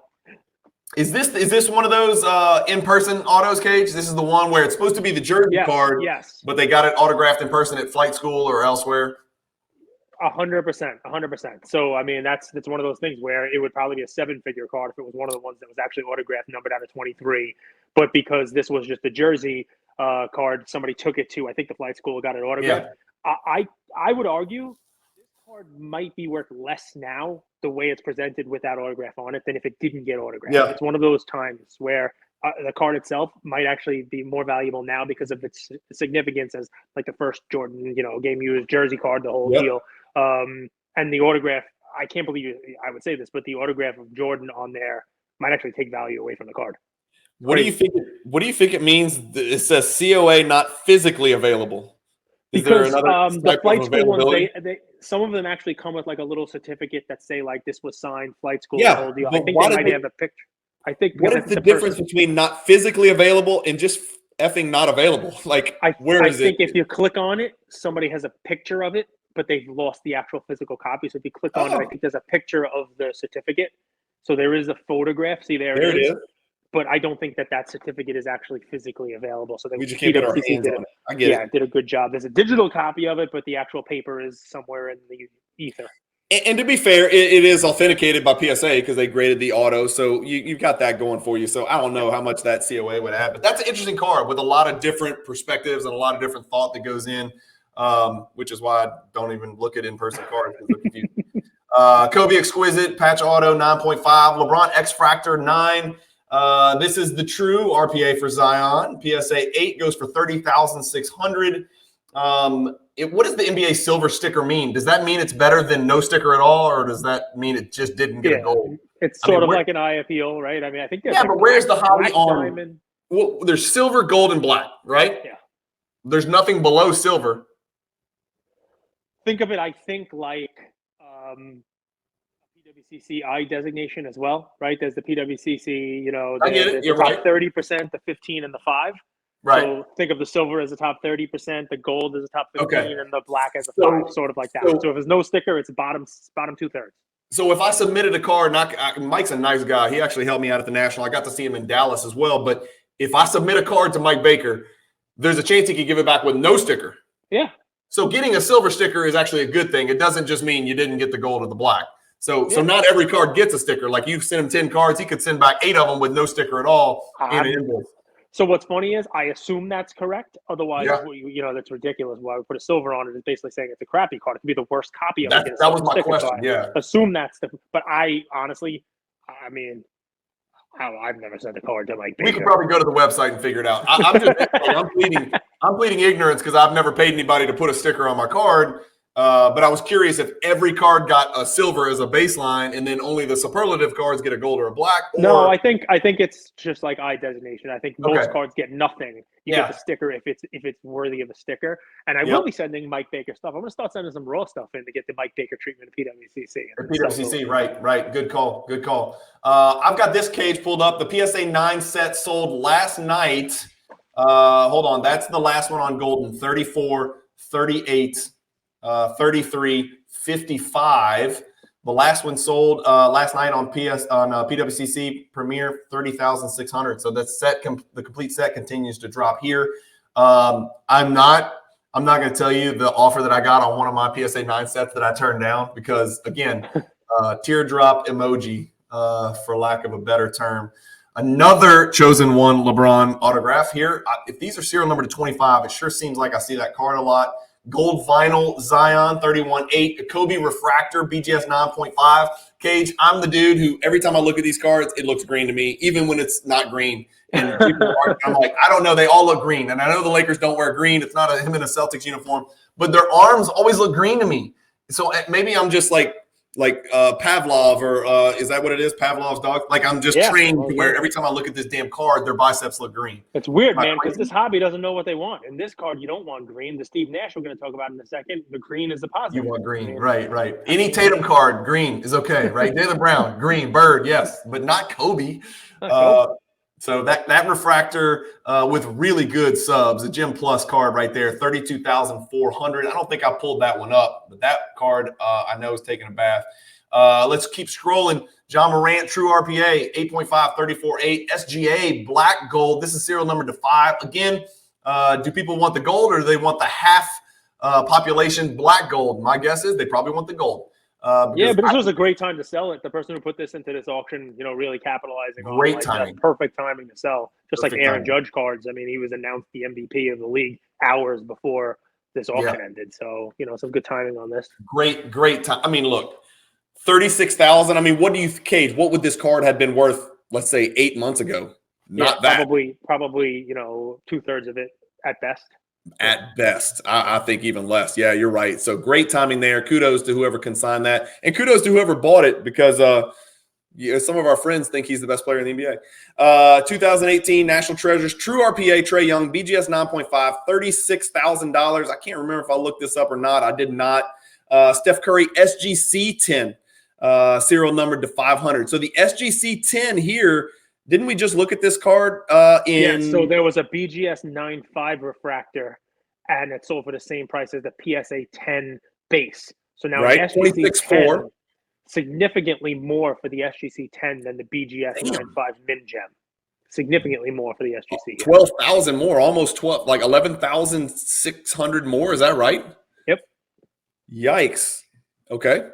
A: Is this one of those in-person autos, Cage? This is the one where it's supposed to be the jersey card, but they got it autographed in person at flight school or elsewhere?
B: 100%. So, I mean, that's one of those things where it would probably be a 7-figure card if it was one of the ones that was actually autographed, numbered out of 23. But because this was just a jersey card, somebody took it to, I think, the flight school, got it autographed. Yeah. I would argue this card might be worth less now, the way it's presented with that autograph on it, than if it didn't get autographed. Yeah. It's one of those times where the card itself might actually be more valuable now because of its significance as like the first Jordan, game used jersey card, the whole deal. And the autograph, I can't believe I would say this, but the autograph of Jordan on there might actually take value away from the card.
A: What do you think it means? It says COA not physically available. Is
B: because the flight school ones, they some of them actually come with like a little certificate that say like this was signed flight school.
A: Yeah,
B: the whole deal. I think they might have a picture. I think
A: what is the difference between not physically available and just effing not available? Like, where is it?
B: I think if you click on it, somebody has a picture of it, but they've lost the actual physical copy. So if you click on it, I think there's a picture of the certificate. So there is a photograph. See, there it is. But I don't think that certificate is actually physically available. So
A: we just can't get our hands on it. I get it.
B: Did a good job. There's a digital copy of it, but the actual paper is somewhere in the ether.
A: And to be fair, it is authenticated by PSA because they graded the auto. So you've got that going for you. So I don't know how much that COA would add. But that's an interesting card with a lot of different perspectives and a lot of different thought that goes in, which is why I don't even look at in-person cards. Kobe Exquisite, Patch Auto, 9.5. LeBron X-Fractor, 9. This is the true RPA for Zion. PSA 8 goes for 30,600. What does the NBA silver sticker mean? Does that mean it's better than no sticker at all, or does that mean it just didn't get a gold?
B: It's sort of like an IFEO, right? I mean, I think there's
A: but where's the hobby on? Well, there's silver, gold, and black, right?
B: Yeah.
A: There's nothing below silver.
B: Think of it, I think, like PWCC I designation as well, right? There's the PWCC,
A: I get it. You're
B: top
A: right.
B: 30%, the 15, and the 5.
A: Right.
B: So think of the silver as the top 30%, the gold as the top 15, and the black as a 5, sort of like that. So if there's no sticker, it's bottom 2/3.
A: So if I submitted a card, Mike's a nice guy. He actually helped me out at the National. I got to see him in Dallas as well. But if I submit a card to Mike Baker, there's a chance he could give it back with no sticker.
B: Yeah.
A: So getting a silver sticker is actually a good thing. It doesn't just mean you didn't get the gold or the black. So not every card gets a sticker. Like you send him 10 cards, he could send back 8 of them with no sticker at all in an invoice.
B: So what's funny is I assume that's correct. Otherwise, that's ridiculous. Why we put a silver on it is basically saying it's a crappy card. It could be the worst copy of it.
A: That was my question. Yeah.
B: Assume that's but I honestly, I've never sent a card to Mike Baker.
A: We could probably go to the website and figure it out. I'm pleading ignorance because I've never paid anybody to put a sticker on my card. But I was curious if every card got a silver as a baseline, and then only the superlative cards get a gold or a black.
B: No, I think it's just like I designation. I think most cards get nothing. You get the sticker if it's worthy of a sticker. And I will be sending Mike Baker stuff. I'm going to start sending some raw stuff in to get the Mike Baker treatment at PWCC.
A: PWCC, right. Good call. I've got this cage pulled up. The PSA 9 set sold last night. Hold on, that's the last one on Golden. 34, 38. 33, 55. The last one sold last night on PWCC Premier, 30,600. So that set, the complete set, continues to drop here. I'm not going to tell you the offer that I got on one of my PSA 9 sets that I turned down because, again, teardrop emoji, for lack of a better term. Another chosen one LeBron autograph here. If these are serial number to 25, it sure seems like I see that card a lot. Gold vinyl Zion 31.8, a Kobe refractor BGS 9.5. Cage, I'm the dude who every time I look at these cards, it looks green to me, even when it's not green. And I'm like, I don't know, they all look green. And I know the Lakers don't wear green. It's not him in a Celtics uniform, but their arms always look green to me. So maybe I'm just like Pavlov, or is that what it is? Pavlov's dog? Like I'm just trained to where every time I look at this damn card, their biceps look green.
B: It's weird, man, because this hobby doesn't know what they want. In this card, you don't want green. The Steve Nash we're going to talk about in a second, the green is the positive.
A: You want green, right. Any Tatum card, green is okay, right? Jaylen Brown, green. Bird, yes, but not Kobe. So that refractor with really good subs, a Gem Plus card right there, 32,400. I don't think I pulled that one up, but that card I know is taking a bath. Let's keep scrolling. John Morant, True RPA, 8.5, 34.8. SGA, Black Gold. This is serial number to 5. Again, do people want the gold or do they want the half population Black Gold? My guess is they probably want the gold.
B: Yeah, but this was a great time to sell it. The person who put this into this auction, really capitalizing on
A: Great timing.
B: Perfect timing to sell. Just
A: Perfect
B: like Aaron
A: timing.
B: Judge cards. I mean, he was announced the MVP of the league hours before this auction ended. So, some good timing on this.
A: Great time. I mean, look, 36,000. I mean, what do you, Cage? What would this card have been worth? Let's say 8 months ago. Not that.
B: Probably 2/3 of it at best.
A: At best, I think even less. Yeah, you're right. So great timing there. Kudos to whoever consigned that, and kudos to whoever bought it because some of our friends think he's the best player in the NBA. 2018 National Treasures, True RPA, Trae Young, BGS 9.5, $36,000. I can't remember if I looked this up or not. I did not. Steph Curry, SGC 10, serial numbered to 500. So the SGC 10 here. Didn't we just look at this card
B: so there was a BGS 9.5 refractor, and it sold for the same price as the PSA 10 base. So now SGC 10, significantly more for the SGC 10 than the BGS 9.5 Min Gem. Significantly more for the SGC.
A: 12,000 more, almost 12, like 11,600 more. Is that right?
B: Yep.
A: Yikes. Okay.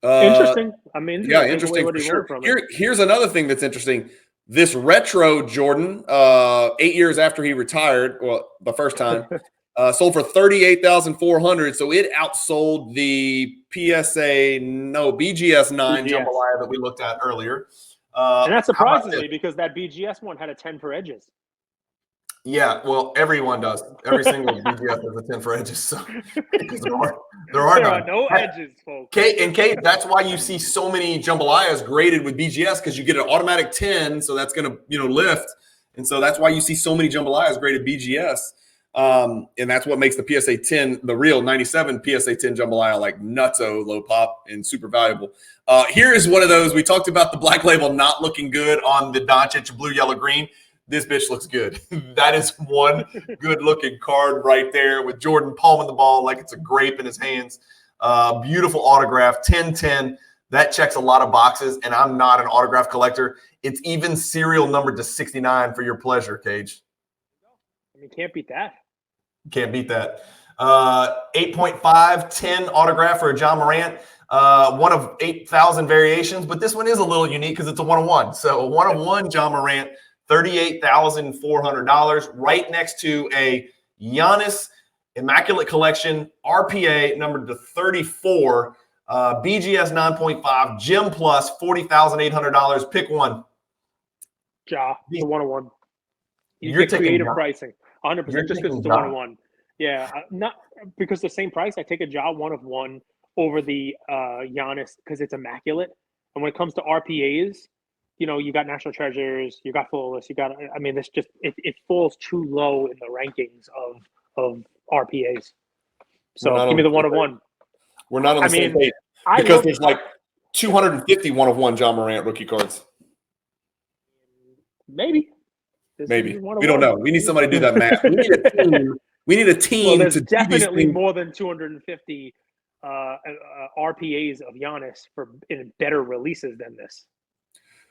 B: Interesting. I mean,
A: interesting for sure. Here's another thing that's interesting. This retro Jordan, 8 years after he retired, well, the first time, sold for 38,400. So it outsold the BGS 9 jambalaya that we looked at earlier.
B: And that surprises me because that BGS one had a 10 for edges.
A: Yeah, well, everyone does. Every single BGS has a 10 for edges. So because there are
B: no edges, folks.
A: Kate, that's why you see so many jambalayas graded with BGS because you get an automatic 10, so that's going to lift, and so that's why you see so many jambalayas graded BGS, and that's what makes the PSA 10, the real 97 PSA 10 jambalaya, like nutso low pop and super valuable. Here is one of those. We talked about the black label not looking good on the Doncic blue, yellow, green. This bitch looks good. That is one good-looking card right there with Jordan palming the ball like it's a grape in his hands. Beautiful autograph, 10-10. That checks a lot of boxes, and I'm not an autograph collector. It's even serial numbered to 69 for your pleasure, Cage.
B: I mean, can't beat that.
A: Can't beat that. 8.5, 10 autograph for a John Morant. One of 8,000 variations, but this one is a little unique because it's a one-of-one. So a one-of-one John Morant, $38,400, right next to a Giannis Immaculate Collection RPA numbered to 34, BGS 9.5, Gem Plus $40,800. Pick one.
B: Ja, the one-on-one.
A: You're taking
B: creative pricing, 100%. Just because it's a one-on-one. Yeah, not because the same price. I take a Ja one-of-one over the Giannis because it's immaculate. And when it comes to RPAs, you got National Treasures, you got Flawless, it's just it falls too low in the rankings of RPAs. So give me the one-of-one.
A: We're not on the same page because there's like 250 one-of-one John Morant rookie cards.
B: Maybe.
A: We don't know. We need somebody to do that math. We need a team.
B: Well, there's definitely more than 250 RPAs of Giannis in better releases than this.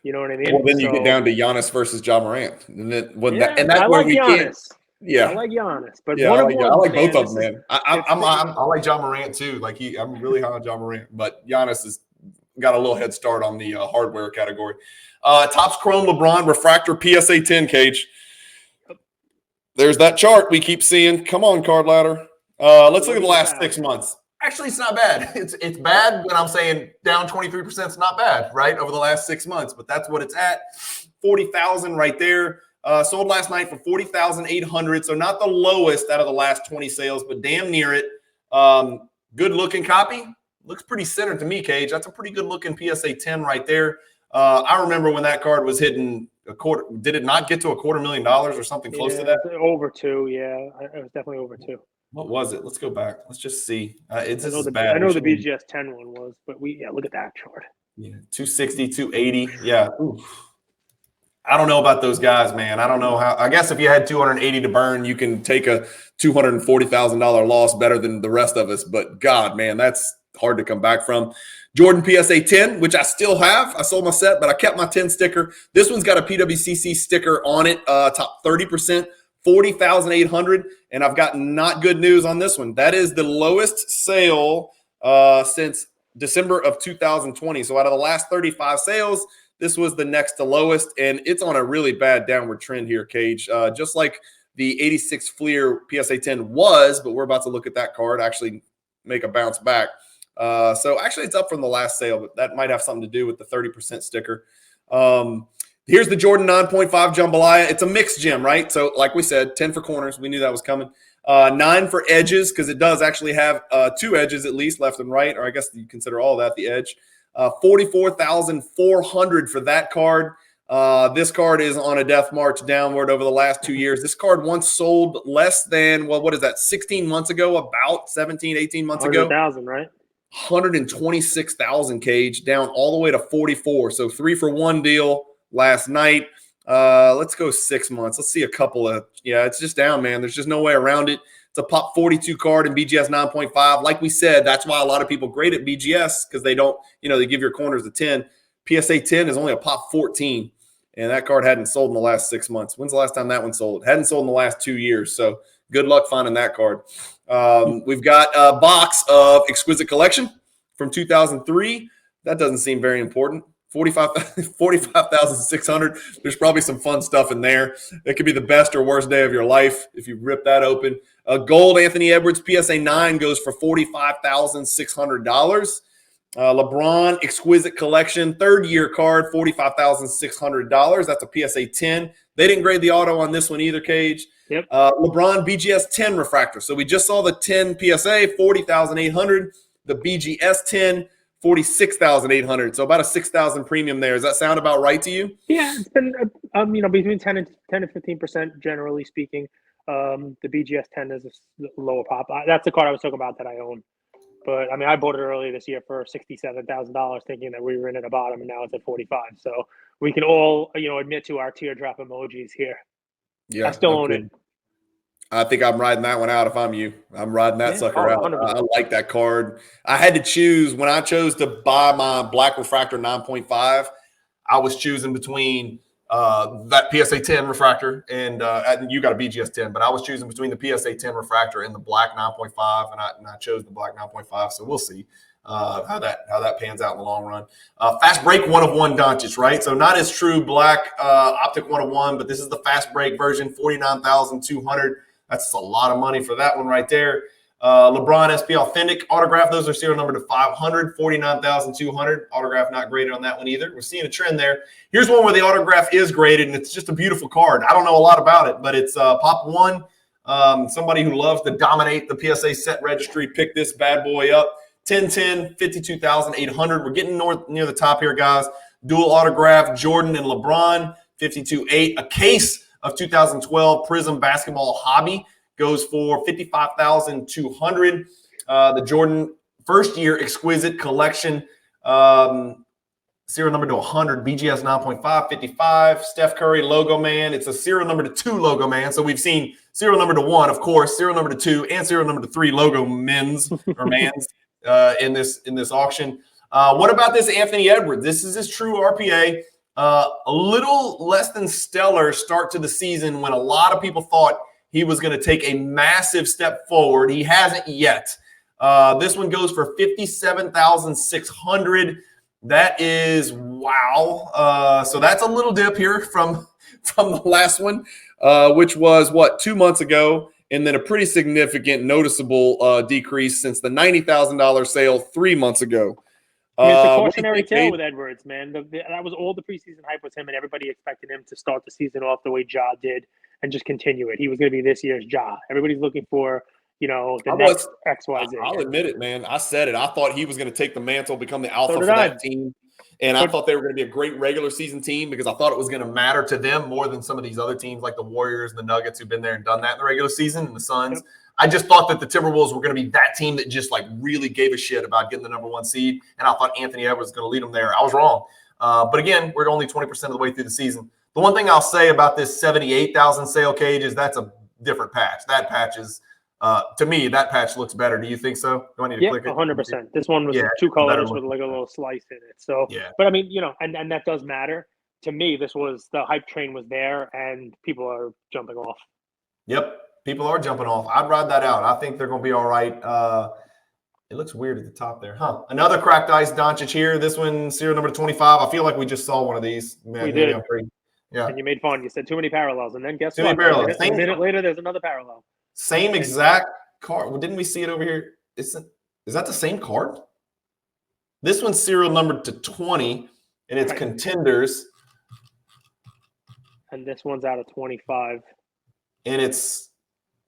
B: You know what I mean?
A: Well, then you get down to Giannis versus John Morant, and that's
B: I
A: where
B: like
A: we
B: Giannis.
A: can't. Yeah,
B: I like Giannis, but
A: I like both of them, man.
B: I
A: like John Morant too. Like I'm really high on John Morant, but Giannis has got a little head start on the hardware category. Topps Chrome LeBron Refractor PSA 10 Cage. There's that chart we keep seeing. Come on, card ladder. Let's look at the last 6 months. Actually, it's not bad. It's bad, but I'm saying down 23% is not bad, right? Over the last 6 months, but that's what it's at. 40,000 right there. Sold last night for 40,800. So not the lowest out of the last 20 sales, but damn near it. Good looking copy. Looks pretty centered to me, Cage. That's a pretty good looking PSA 10 right there. I remember when that card was hitting a quarter. Did it not get to $250,000 or something close to that?
B: Over two, yeah. It was definitely over two.
A: What was it? Let's go back. Let's just see. It's
B: bad. I know the BGS 10 one was, but look at that chart.
A: Yeah, 260, 280. Yeah. Oof. I don't know about those guys, man. I don't know how. I guess if you had 280 to burn, you can take a $240,000 loss better than the rest of us. But God, man, that's hard to come back from. Jordan PSA 10, which I still have. I sold my set, but I kept my 10 sticker. This one's got a PWCC sticker on it, top 30%, 40,800. And I've got not good news on this one. That is the lowest sale since December of 2020. So out of the last 35 sales, this was the next to lowest, and it's on a really bad downward trend here, Cage. Just like the 86 Fleer PSA 10 was, but we're about to look at that card actually make a bounce back. So actually it's up from the last sale, but that might have something to do with the 30% sticker. Here's the Jordan 9.5 Jambalaya. It's a mixed gem, right? So like we said, 10 for corners. We knew that was coming. 9 for edges, because it does actually have 2 edges at least, left and right, or I guess you consider all that the edge. 44,400 for that card. This card is on a death march downward over the last 2 years. This card once sold less than, well, what is that, 16 months ago, about 17, 18 months ago?
B: 100,000, right?
A: 126,000, Cage, down all the way to 44. So 3 for 1 deal last night. Let's go 6 months. Let's see a couple of, yeah, it's just down, man. There's just no way around it. It's a pop 42 card in BGS 9.5. Like we said, that's why a lot of people grade at BGS, because they don't, they give your corners a 10. PSA 10 is only a pop 14, and that card hadn't sold in the last 6 months. When's the last time that one sold? It hadn't sold in the last 2 years, so good luck finding that card. We've got a box of Exquisite Collection from 2003. That doesn't seem very important. 45,600. There's probably some fun stuff in there. It could be the best or worst day of your life if you rip that open. Gold Anthony Edwards PSA 9 goes for $45,600. LeBron Exquisite Collection, 3rd-year card, $45,600. That's a PSA 10. They didn't grade the auto on this one either, Cage.
B: Yep.
A: LeBron BGS 10 refractor. So we just saw the 10 PSA, $40,800. The BGS 10, $46,800. So about a $6,000 premium there. Does that sound about right to you?
B: Yeah, it's been between 10 and 15% generally speaking. The BGS 10 is a lower pop. That's the card I was talking about that I own. But I mean, I bought it earlier this year for $67,000, thinking that we were in at the bottom, and now it's at 45. So we can all admit to our teardrop emojis here.
A: Yeah,
B: I still own it.
A: I think I'm riding that one out if I'm you. I'm riding that sucker out. I like that card. I had to choose. When I chose to buy my Black Refractor 9.5, I was choosing between that PSA 10 refractor and you got a BGS 10, but I was choosing between the PSA 10 refractor and the Black 9.5, and I chose the Black 9.5, so we'll see how that pans out in the long run. Fast break 1 of 1 Doncic, right? So not as true Black Optic 1 of 1, but this is the fast break version, 49,200. That's a lot of money for that one right there. LeBron SP Authentic autograph. Those are serial number to 500, 49,200. Autograph not graded on that one either. We're seeing a trend there. Here's one where the autograph is graded, and it's just a beautiful card. I don't know a lot about it, but it's Pop 1. Somebody who loves to dominate the PSA set registry picked this bad boy up. 1010, 52,800. We're getting near the top here, guys. Dual autograph, Jordan and LeBron, 52.8. A case of 2012 Prism Basketball Hobby goes for $55,200. The Jordan first-year Exquisite Collection, serial number to 100, BGS 9.5, 55. Steph Curry Logo Man. It's a serial number to 2 Logo Man. So we've seen serial number to 1, of course, serial number to 2, and serial number to 3 Logo Men's or Mans in this auction. What about this Anthony Edwards? This is his true RPA. A little less than stellar start to the season when a lot of people thought he was going to take a massive step forward. He hasn't yet. This one goes for $57,600. That is wow. So that's a little dip here from the last one, which was 2 months ago, and then a pretty significant, noticeable decrease since the $90,000 sale 3 months ago.
B: It's a cautionary tale with Edwards, man. That was all the preseason hype with him, and everybody expected him to start the season off the way Ja did and just continue it. He was going to be this year's Ja. Everybody's looking for, the next XYZ.
A: I'll admit it, man. I said it. I thought he was going to take the mantle, become the alpha for that team. And I thought they were going to be a great regular season team because I thought it was going to matter to them more than some of these other teams like the Warriors and the Nuggets who've been there and done that in the regular season, and the Suns. Yep. I just thought that the Timberwolves were going to be that team that just really gave a shit about getting the number 1 seed. And I thought Anthony Edwards was going to lead them there. I was wrong. But again, we're only 20% of the way through the season. The one thing I'll say about this 78,000 sale cage is that's a different patch. That patch is, to me, that patch looks better. Do you think so? Do I need to click it?
B: 100%. This one was two colors with like a little slice in it. So, but I mean, and that does matter. To me, this was the hype train was there, and people are jumping off.
A: Yep, people are jumping off. I'd ride that out. I think they're going to be all right. It looks weird at the top there, huh? Another cracked ice Doncic here. This one, serial number 25. I feel like we just saw one of these. Man,
B: we did.
A: Yeah.
B: And you made fun. You said too many parallels, and then guess
A: what?
B: A minute later, there's another parallel.
A: Same exact card. Well, didn't we see it over here? Is that the same card? This one's serial numbered to 20, and it's contenders.
B: And this one's out of 25.
A: And it's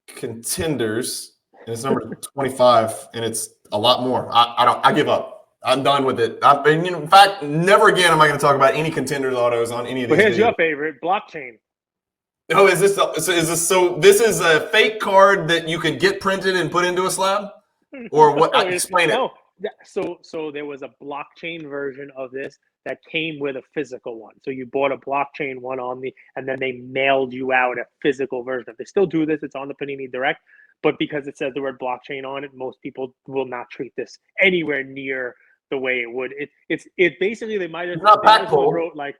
A: contenders, and it's number 25, and it's a lot more. I give up. I'm done with it. In fact, never again am I going to talk about any contenders autos on any of these.
B: But here's your favorite, blockchain.
A: Oh, is this so? This is a fake card that you can get printed and put into a slab, or what? Explain it.
B: So there was a blockchain version of this that came with a physical one. So you bought a blockchain one and then they mailed you out a physical version. They still do this. It's on the Panini Direct, but because it says the word blockchain on it, most people will not treat this anywhere near the way it would. It basically they might as well wrote like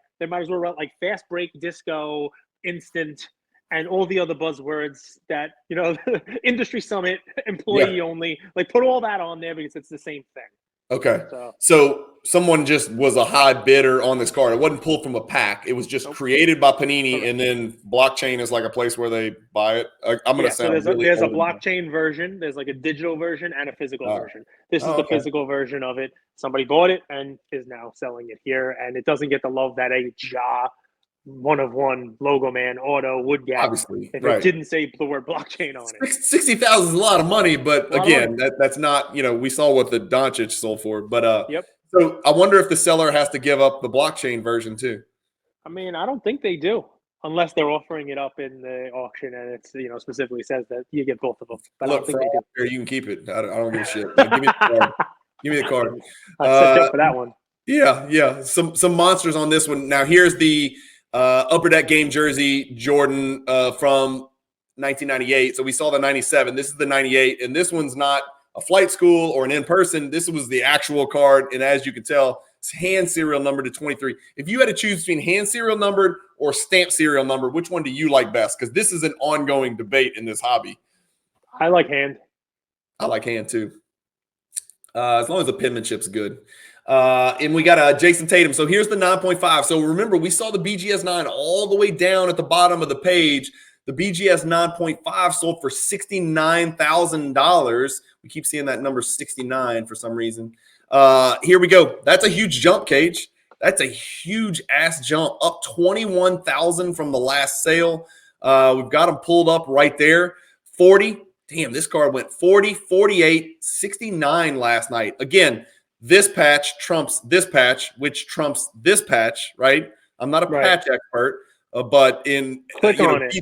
B: fast break, disco, instant, and all the other buzzwords that industry summit, employee only, like put all that on there because it's the same thing.
A: Okay. So someone just was a high bidder on this card. It wasn't pulled from a pack. It was just created by Panini, and then blockchain is like a place where they buy it. I'm going to sound
B: there's a blockchain version. There's like a digital version and a physical version. This is the physical version of it. Somebody bought it and is now selling it here, and it doesn't get the love that a one-of-one logo man auto would get.
A: Obviously,
B: if it didn't say the word blockchain on it.
A: 60,000 is a lot of money, but again, that's not, we saw what the Doncic sold for. But so I wonder if the seller has to give up the blockchain version too.
B: I mean, I don't think they do, unless they're offering it up in the auction and it's specifically says that you get both of them. But
A: look, I don't think they do. You can keep it. I don't give a shit. Give me the card. Give me the card.
B: I'd set up for that one.
A: Yeah. Some monsters on this one. Now here's the Upper Deck game jersey Jordan from 1998. So we saw the 97. This is the 98, and this one's not a flight school or an in-person. This was the actual card, and as you can tell, it's hand serial numbered to 23. If you had to choose between hand serial numbered or stamp serial number, which one do you like best? Because this is an ongoing debate in this hobby.
B: I like hand.
A: I like hand too, as long as the penmanship's good. And we got Jason Tatum. So here's the 9.5. So remember, we saw the BGS 9 all the way down at the bottom of the page. The BGS 9.5 sold for $69,000. We keep seeing that number 69 for some reason. Here we go. That's a huge jump, Cage. That's a huge ass jump, up 21,000 from the last sale. We've got them pulled up right there. 40. Damn, this card went 40, 48, 69 last night. Again, this patch trumps this patch, which trumps this patch, right? I'm not a patch expert, but
B: click on it.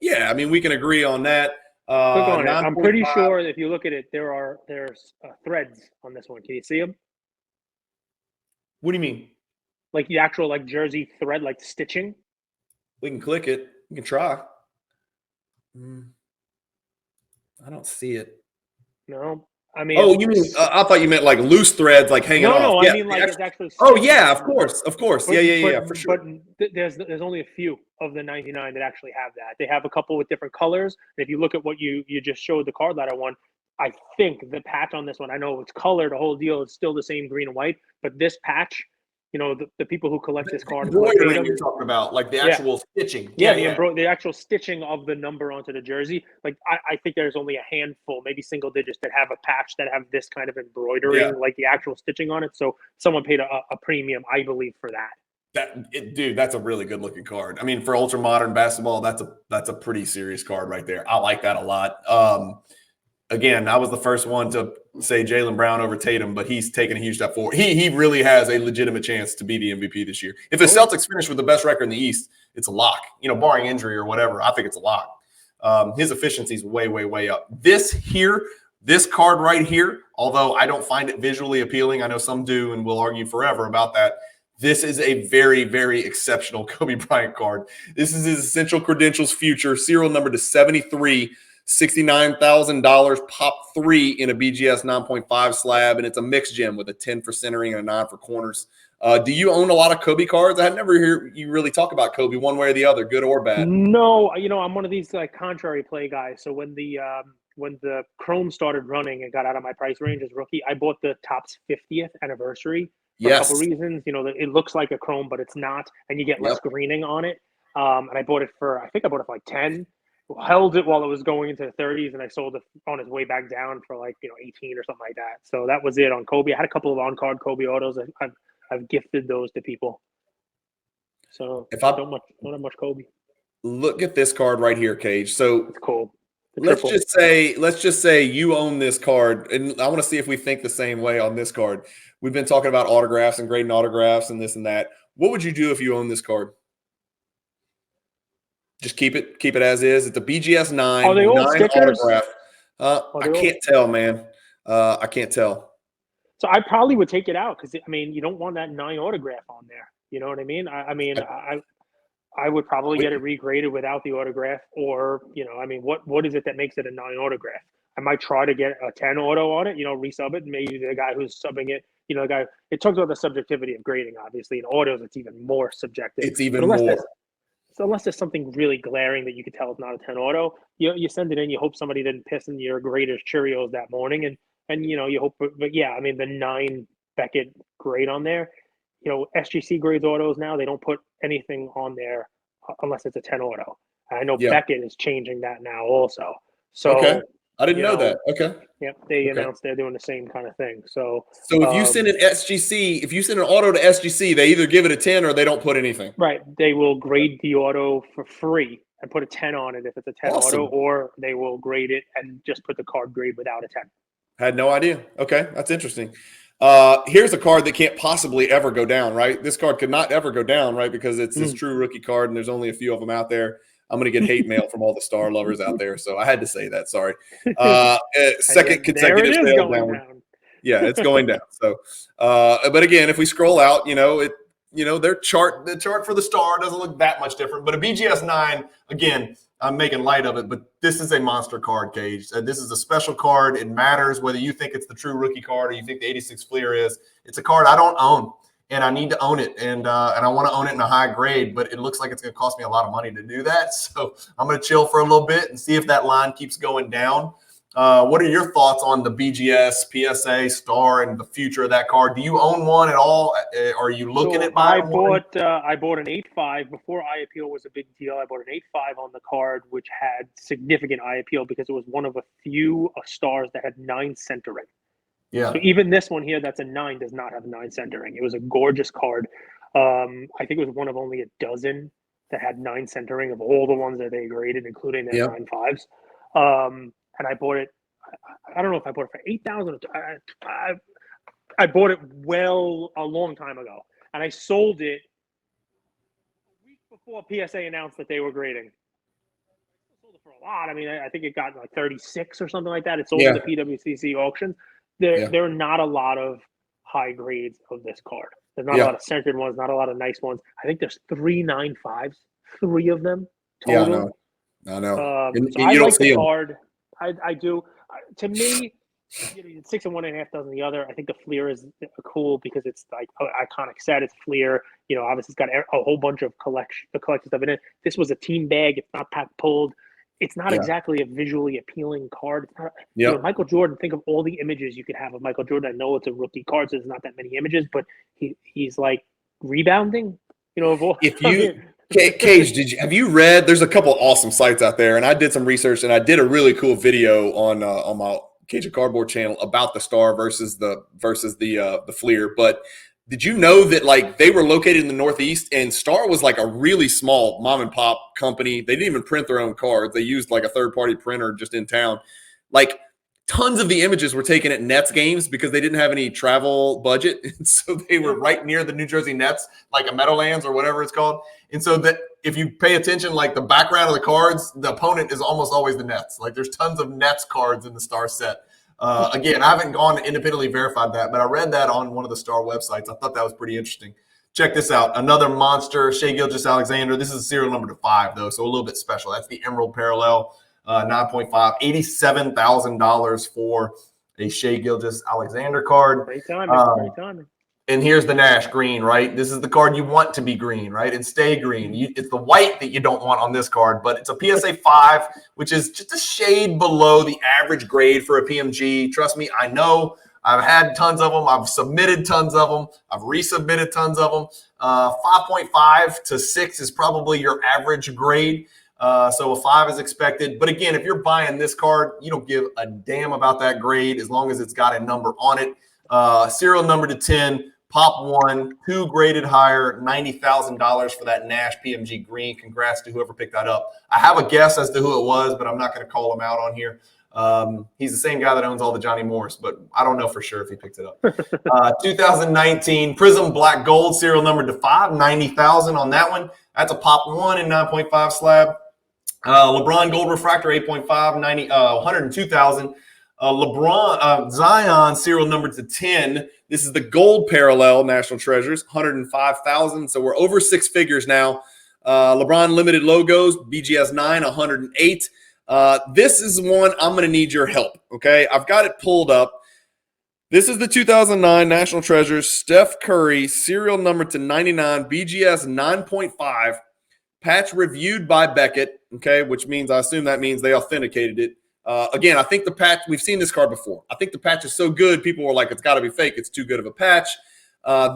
A: Yeah, I mean, we can agree on that.
B: Click on it. I'm pretty sure if you look at it, there's threads on this one. Can you see them?
A: What do you mean?
B: Like the actual jersey thread, like stitching?
A: We can click it. We can try. I don't see it.
B: No. I mean,
A: you mean? I thought you meant like loose threads, like hanging off.
B: No, I mean like it's actually.
A: Oh yeah, of course. Yeah, for sure.
B: But there's only a few of the 99 that actually have that. They have a couple with different colors. And if you look at what you just showed the card ladder one, I think the patch on this one, I know it's colored, the whole deal is still the same green and white, but this patch, the people who collect this card,
A: embroidery you're talking about, like the actual stitching.
B: The actual stitching of the number onto the jersey. Like I think there's only a handful, maybe single digits, that have a patch that have this kind of embroidery, like the actual stitching on it. So someone paid a premium, I believe, for that.
A: Dude, that's a really good looking card. I mean, for ultra modern basketball, that's a pretty serious card right there. I like that a lot. Again, I was the first one to say Jaylen Brown over Tatum, but he's taken a huge step forward. He really has a legitimate chance to be the MVP this year. If the Celtics finish with the best record in the East, it's a lock. Barring injury or whatever, I think it's a lock. His efficiency is way, way, way up. This card right here, although I don't find it visually appealing, I know some do and will argue forever about that. This is a very, very exceptional Kobe Bryant card. This is his Essential Credentials Future, serial number to 73, $69,000, pop 3 in a BGS 9.5 slab, and it's a mixed gem with a 10 for centering and a 9 for corners. Do you own a lot of Kobe cards? I never hear you really talk about Kobe one way or the other, good or bad.
B: No, I'm one of these like contrary play guys. So when the Chrome started running and got out of my price range as rookie, I bought the Topps 50th anniversary for a couple
A: Yes.
B: reasons. It looks like a Chrome, but it's not, and you get less greening on it. And I bought it for for like 10. Held it while it was going into the 30s, and I sold it on its way back down for 18 or something like that. So that was it on Kobe. I had a couple of on-card Kobe autos. I've gifted those to people. So
A: if I
B: don't have much Kobe.
A: Look at this card right here, Cage. So
B: it's cool.
A: Let's just say you own this card, and I want to see if we think the same way on this card. We've been talking about autographs and grading autographs and this and that. What would you do if you own this card? Just keep it as is. It's a BGS 9.
B: Are they all
A: 9
B: stickers?
A: autograph. I can't tell, man. I can't tell.
B: So I probably would take it out because you don't want that 9 autograph on there. You know what I mean? I would probably get it regraded without the autograph, or what is it that makes it a 9 autograph? I might try to get a 10 auto on it, resub it. Maybe the guy who's subbing it, it talks about the subjectivity of grading, obviously. In autos, it's even more subjective.
A: It's even more.
B: So unless there's something really glaring that you could tell it's not a 10 auto, you send it in, you hope somebody didn't piss in your Grader's Cheerios that morning, and you hope, but yeah, the 9 Beckett grade on there, SGC grades autos now, they don't put anything on there unless it's a 10 auto. I know Beckett is changing that now also. So
A: okay. I didn't know that. Okay.
B: Yep, they announced they're doing the same kind of thing. So
A: if you send an SGC, if you send an auto to SGC, they either give it a 10 or they don't put anything.
B: Right. They will grade the auto for free and put a 10 on it if it's a 10 auto, or they will grade it and just put the card grade without a 10.
A: Had no idea. Okay, that's interesting. Here's a card that can't possibly ever go down, right? This card could not ever go down, right? Because it's this true rookie card, and there's only a few of them out there. I'm going to get hate mail from all the Star lovers out there, so I had to say that. Sorry. Second consecutive sale down. Yeah, it's going down. So, but again, if we scroll out, their chart, the chart for the Star doesn't look that much different. But a BGS 9, again, I'm making light of it, but this is a monster card, Cage. This is a special card. It matters whether you think it's the true rookie card or you think the 86 Fleer is. It's a card I don't own, and I need to own it, and I want to own it in a high grade, but it looks like it's going to cost me a lot of money to do that. So I'm going to chill for a little bit and see if that line keeps going down. What are your thoughts on the BGS, PSA, Star, and the future of that card? Do you own one at all? Are you looking at buying one?
B: I bought an 8.5 before eye appeal was a big deal. I bought an 8.5 on the card, which had significant eye appeal because it was one of a few Stars that had 9 centering.
A: Yeah.
B: So even this one here, that's a 9, does not have 9 centering. It was a gorgeous card. I think it was one of only a dozen that had 9 centering of all the ones that they graded, including their 9.5s. And I bought it. I don't know if I bought it for $8,000. I bought it a long time ago, and I sold it a week before PSA announced that they were grading. I sold it for a lot. I think it got like 36 or something like that. It sold at the PWCC auction. There are not a lot of high grades of this card. There's not a lot of centered ones, not a lot of nice ones. I think there's 3 9.5s, 3 of them total.
A: Yeah, I know.
B: So I
A: you don't
B: like
A: see
B: the
A: them.
B: card. I do. To me, 6 and 1.5 dozen the other. I think the Fleer is cool because it's like iconic set. It's Fleer. Obviously it's got a whole bunch of collection stuff in it. This was a team bag. It's not pack pulled. It's not exactly a visually appealing card. It's not. Michael Jordan. Think of all the images you could have of Michael Jordan. I know it's a rookie card, so there's not that many images, but he's like rebounding.
A: If you. Cage, have you read? There's a couple of awesome sites out there, and I did some research, and I did a really cool video on my Cage of Cardboard channel about the Star versus the Fleer. But did you know that they were located in the Northeast, and Star was like a really small mom and pop company? They didn't even print their own cards. They used like a third party printer just in town. Tons of the images were taken at Nets games because they didn't have any travel budget. And so they were right near the New Jersey Nets, like a Meadowlands or whatever it's called. And so that if you pay attention, the background of the cards, the opponent is almost always the Nets. There's tons of Nets cards in the Star set. Again, I haven't gone independently verified that, but I read that on one of the Star websites. I thought that was pretty interesting. Check this out. Another monster, Shai Gilgeous-Alexander. This is a serial number to 5, though, so a little bit special. That's the Emerald Parallel, 9.5, $87,000 for a Shai Gilgeous-Alexander card.
B: Great timing.
A: And here's the Nash green, right? This is the card you want to be green, right? And stay green. It's the white that you don't want on this card, but it's a PSA 5, which is just a shade below the average grade for a PMG. Trust me, I know. I've had tons of them. I've submitted tons of them. I've resubmitted tons of them. 5.5 to 6 is probably your average grade. So a 5 is expected. But again, if you're buying this card, you don't give a damn about that grade as long as it's got a number on it. Serial number to 10. Pop 1, 2 graded higher, $90,000 for that Nash PMG green. Congrats to whoever picked that up. I have a guess as to who it was, but I'm not going to call him out on here. He's the same guy that owns all the Johnny Morris, but I don't know for sure if he picked it up. 2019 Prism Black Gold, serial number to 5, $90,000 on that one. That's a Pop 1 in 9.5 slab. LeBron Gold Refractor 8.5, $102,000. Zion serial number to 10. This is the gold parallel National Treasures, $105,000. So we're over 6 figures now. LeBron limited logos, BGS 9, $108. This is one I'm going to need your help. Okay, I've got it pulled up. This is the 2009 National Treasures Steph Curry serial number to 99, BGS 9.5. Patch reviewed by Beckett. Okay, which means I assume that means they authenticated it. Again, I think the patch, we've seen this card before. I think the patch is so good, people were like, it's got to be fake. It's too good of a patch.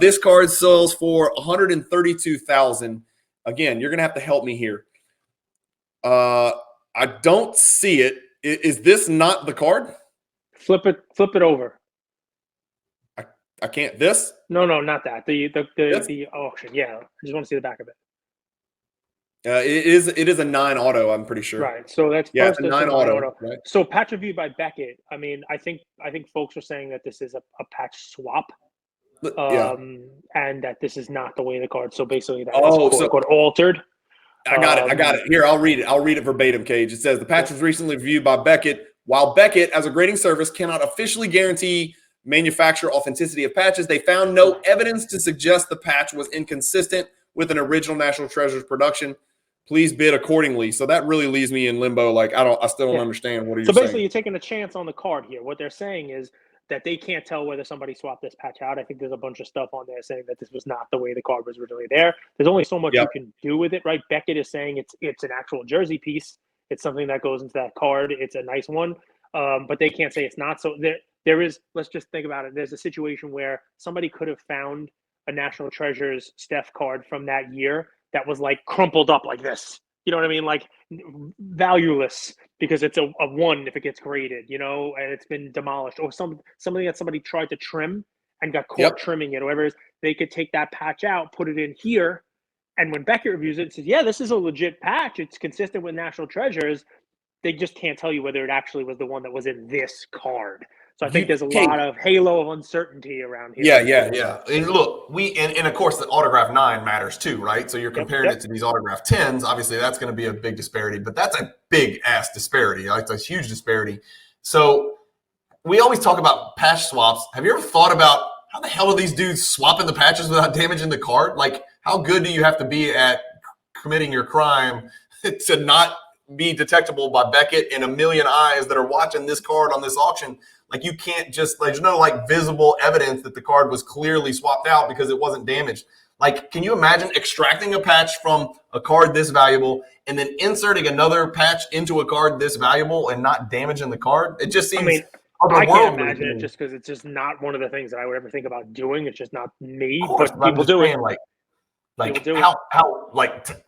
A: This card sells for $132,000. Again, you're going to have to help me here. I don't see it. Is this not the card?
B: Flip it over.
A: I can't. This?
B: No, not that. The auction. Yeah, I just want to see the back of it.
A: It is a 9 auto, I'm pretty sure.
B: Right. So that's
A: it's a 9 auto. Right?
B: So patch review by Beckett. I mean, I think folks are saying that this is a patch swap. And that this is not the way the card. So basically that is quote altered.
A: I got it. Here, I'll read it verbatim, Cage. It says the patch was recently reviewed by Beckett. While Beckett, as a grading service, cannot officially guarantee manufacturer authenticity of patches, they found no evidence to suggest the patch was inconsistent with an original National Treasures production. Please bid accordingly. So that really leaves me in limbo. Like I still don't understand what are you saying.
B: So basically, you're taking a chance on the card here. What they're saying is that they can't tell whether somebody swapped this patch out. I think there's a bunch of stuff on there saying that this was not the way the card was originally there. There's only so much you can do with it, right? Beckett is saying it's an actual jersey piece. It's something that goes into that card. It's a nice one, but they can't say it's not. So there is. Let's just think about it. There's a situation where somebody could have found a National Treasures Steph card from that year that was like crumpled up like this. You know what I mean? Like valueless because it's a 1 if it gets graded, and it's been demolished, or something that somebody tried to trim and got caught trimming it, or whatever it is. They could take that patch out, put it in here, and when Beckett reviews it, says, yeah, this is a legit patch. It's consistent with National Treasures. They just can't tell you whether it actually was the one that was in this card. So I think there's a lot of halo of uncertainty around here.
A: Yeah. And look, and of course the autograph 9 matters too, right? So you're comparing it to these autograph 10s. Obviously, that's going to be a big disparity, but that's a big ass disparity. It's a huge disparity. So we always talk about patch swaps. Have you ever thought about how the hell are these dudes swapping the patches without damaging the card? Like, how good do you have to be at committing your crime to not be detectable by Beckett and a million eyes that are watching this card on this auction? Like, you can't just, there's no visible evidence that the card was clearly swapped out because it wasn't damaged. Like, can you imagine extracting a patch from a card this valuable and then inserting another patch into a card this valuable and not damaging the card? It just seems
B: I can't imagine it just because it's just not one of the things that I would ever think about doing. It's just not me, but people do it.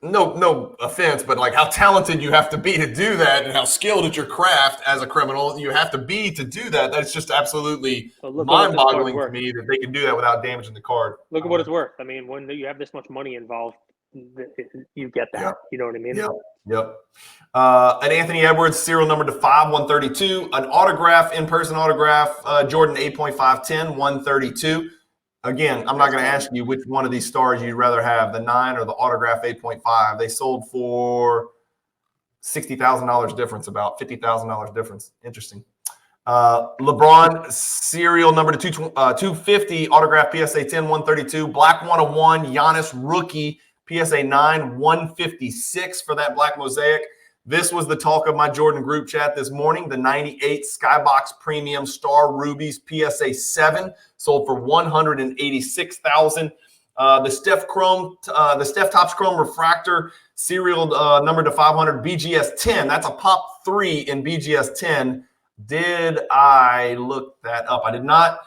B: No offense, but how talented you have to be to do that and how skilled at your craft as a criminal you have to be to do that. That's just absolutely mind-boggling to me that they can do that without damaging the card. Look at what it's worth. I mean, when you have this much money involved, you get that. Yep. You know what I mean?
A: Yep. An Anthony Edwards serial number to 5, 132. An autograph, in-person autograph, Jordan 8.510, 132. Again, I'm not going to ask you which one of these stars you'd rather have, the 9 or the autograph 8.5. They sold for $60,000 difference, about $50,000 difference. Interesting. LeBron serial number to 250 autograph PSA 10 132 black 101 Giannis rookie PSA 9 156 for that black mosaic. This was the talk of my Jordan group chat this morning. The 98 Skybox Premium Star Rubies PSA 7 sold for $186,000. The Steph Topps Chrome Refractor serial number to 500 BGS 10. That's a pop 3 in BGS 10. Did I look that up? I did not.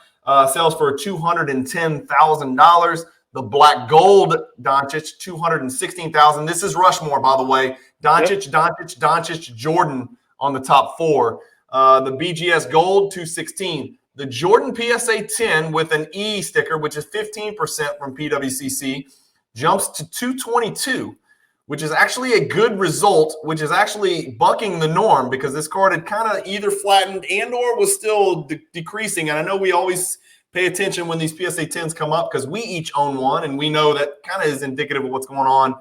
A: Sells for $210,000. The black gold Doncic, $216,000. This is Rushmore, by the way. Doncic, Jordan on the top 4. The BGS gold, $216,000. The Jordan PSA 10 with an E sticker, which is 15% from PWCC, jumps to $222,000. Which is actually a good result, which is actually bucking the norm because this card had kind of either flattened and or was still decreasing. And I know we always pay attention when these PSA 10s come up because we each own one, and we know that kind of is indicative of what's going on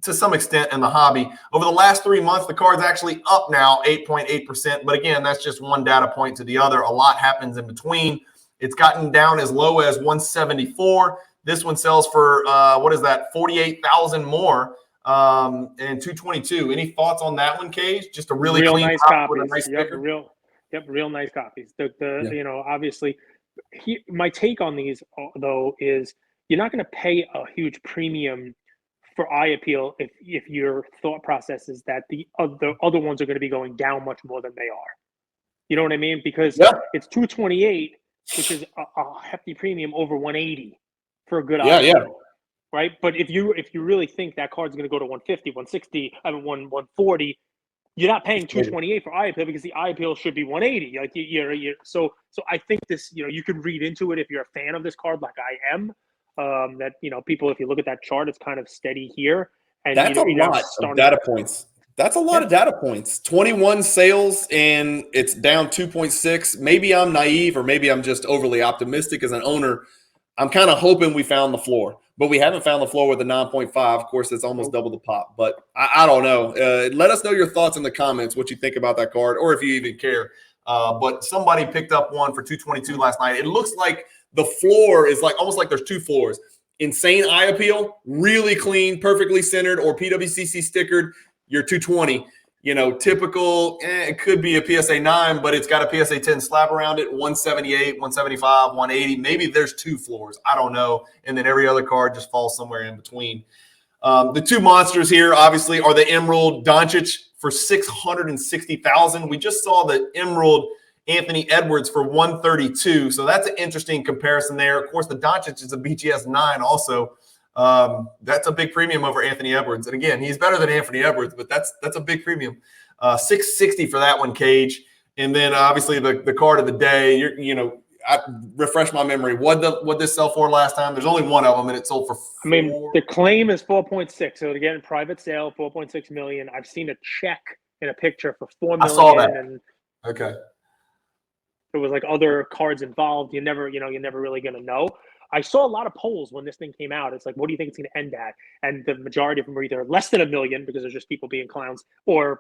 A: to some extent in the hobby. Over the last 3 months, the card's actually up now 8.8%. But again, that's just one data point to the other. A lot happens in between. It's gotten down as low as 174. This one sells for, 48,000 more. And 222. Any thoughts on that one, Cage? Just a really
B: real
A: clean
B: nice
A: copy
B: copies.
A: with a nice sticker.
B: Real nice copies. Obviously, my take on these though is you're not going to pay a huge premium for eye appeal if your thought process is that the other ones are going to be going down much more than they are. You know what I mean? Because it's 228, which is a hefty premium over 180 for a good eye appeal. Right, but if you really think that card's going to go to 150, 160, 140, you're not paying 228 for eye appeal because the eye appeal should be 180. Like so I think this, you could read into it if you're a fan of this card, like I am. That people, if you look at that chart, it's kind of steady here, and
A: that's a lot of data points. That's a lot of data points. 21 sales, and it's down 2.6. Maybe I'm naive, or maybe I'm just overly optimistic as an owner. I'm kind of hoping we found the floor. But we haven't found the floor with a 9.5. Of course, it's almost double the pop. But I don't know. Let us know your thoughts in the comments, what you think about that card, or if you even care. But somebody picked up one for $222 last night. It looks like the floor is like almost like there's two floors. Insane eye appeal, really clean, perfectly centered, or PWCC stickered, you're $220. Typical, it could be a PSA 9, but it's got a PSA 10 slab around it, 178, 175, 180. Maybe there's two floors. I don't know. And then every other card just falls somewhere in between. The two monsters here, obviously, are the Emerald Doncic for $660,000. We just saw the Emerald Anthony Edwards for $132,000. So that's an interesting comparison there. Of course, the Doncic is a BGS 9 also. That's a big premium over Anthony Edwards. And again, he's better than Anthony Edwards, but that's a big premium. $660 for that one, Cage. And then obviously the card of the day, I refresh my memory. What this sell for last time? There's only one of them, and it sold for
B: the claim is 4.6. So again, private sale, 4.6 million. I've seen a check in a picture for 4 million.
A: I saw that.
B: And
A: okay.
B: There was like other cards involved. You're never really gonna know. I saw a lot of polls when this thing came out. It's like, what do you think it's going to end at? And the majority of them were either less than $1 million because there's just people being clowns, or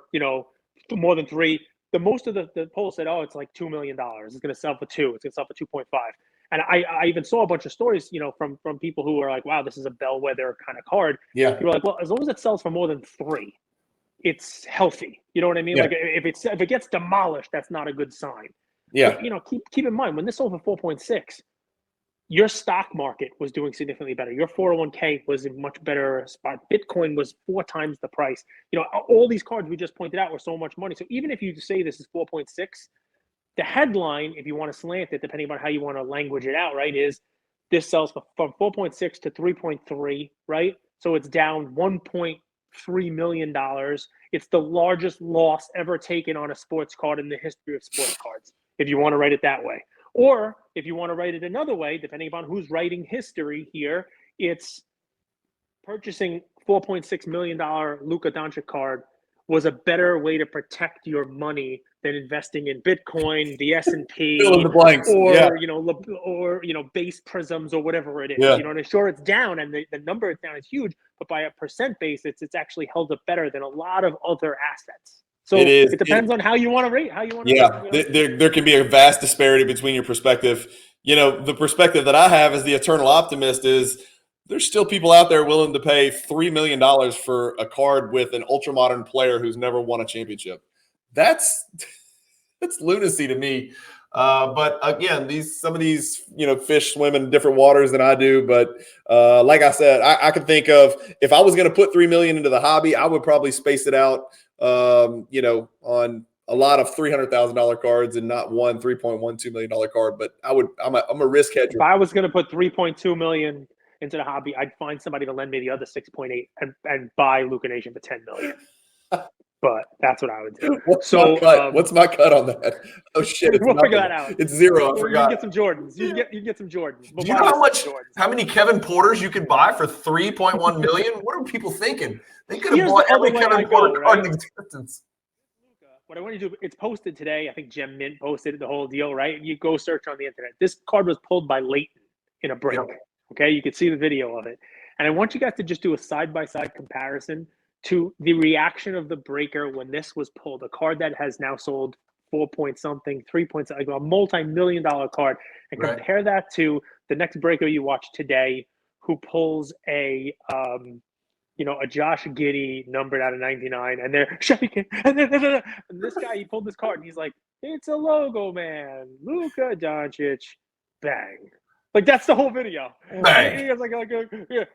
B: more than 3. The most of the polls said, oh, it's like $2 million. It's going to sell for 2. It's going to sell for 2.5. And I even saw a bunch of stories, from people who were like, wow, this is a bellwether kind of card.
A: Yeah.
B: People were like, well, as long as it sells for more than 3, it's healthy. You know what I mean?
A: Yeah.
B: Like if it gets demolished, that's not a good sign.
A: Yeah.
B: But, keep in mind when this sold for 4.6. Your stock market was doing significantly better. Your 401k was in much better spot. Bitcoin was 4 times the price. All these cards we just pointed out were so much money. So even if you say this is 4.6, the headline, if you want to slant it, depending on how you want to language it out, right, is this sells from 4.6 to 3.3, right? So it's down $1.3 million. It's the largest loss ever taken on a sports card in the history of sports cards, if you want to write it that way. Or if you want to write it another way, depending upon who's writing history here, it's purchasing $4.6 million Luka Doncic card was a better way to protect your money than investing in Bitcoin, the S&P,
A: fill in the blanks,
B: or base prisms or whatever it is.
A: Yeah.
B: And sure, it's down, and the number it's down is huge, but by a percent basis, it's actually held up better than a lot of other assets. So
A: It is.
B: it depends on how you want to rate.
A: Yeah, there can be a vast disparity between your perspective. The perspective that I have as the eternal optimist is there's still people out there willing to pay $3 million for a card with an ultra modern player who's never won a championship. That's lunacy to me. But again, some of these fish swim in different waters than I do. But like I said, I could think of, if I was going to put $3 million into the hobby, I would probably space it out on a lot of $300,000 cards and not one $3.12 million card. But I'm a risk hedger.
B: If I was going to put $3.2 million into the hobby, I'd find somebody to lend me the other 6.8 and buy Luka Nation for $10 million. But that's what I would do.
A: What's my cut on that? Oh shit!
B: We'll figure that out.
A: It's zero. I forgot.
B: You can get some Jordans. You can get some Jordans.
A: Do you know how many Kevin Porters you could buy for $3.1 million? What are people thinking? They could have bought every Kevin Porter card in existence.
B: What I want to do, it's posted today. I think Gem Mint posted the whole deal, right? You go search on the internet. This card was pulled by Leighton in a break. Yep. Okay, you can see the video of it. And I want you guys to just do a side-by-side comparison to the reaction of the breaker when this was pulled, a card that has now sold 4 point something, 3 points, like a multi-million-dollar card, and compare that to the next breaker you watch today, who pulls a Josh Giddey numbered out of 99, and they're shaking. And this guy, he pulled this card, and he's like, "It's a logo, man, Luka Doncic, bang." Like, that's the whole video.
A: Bang.
B: He was like, yeah.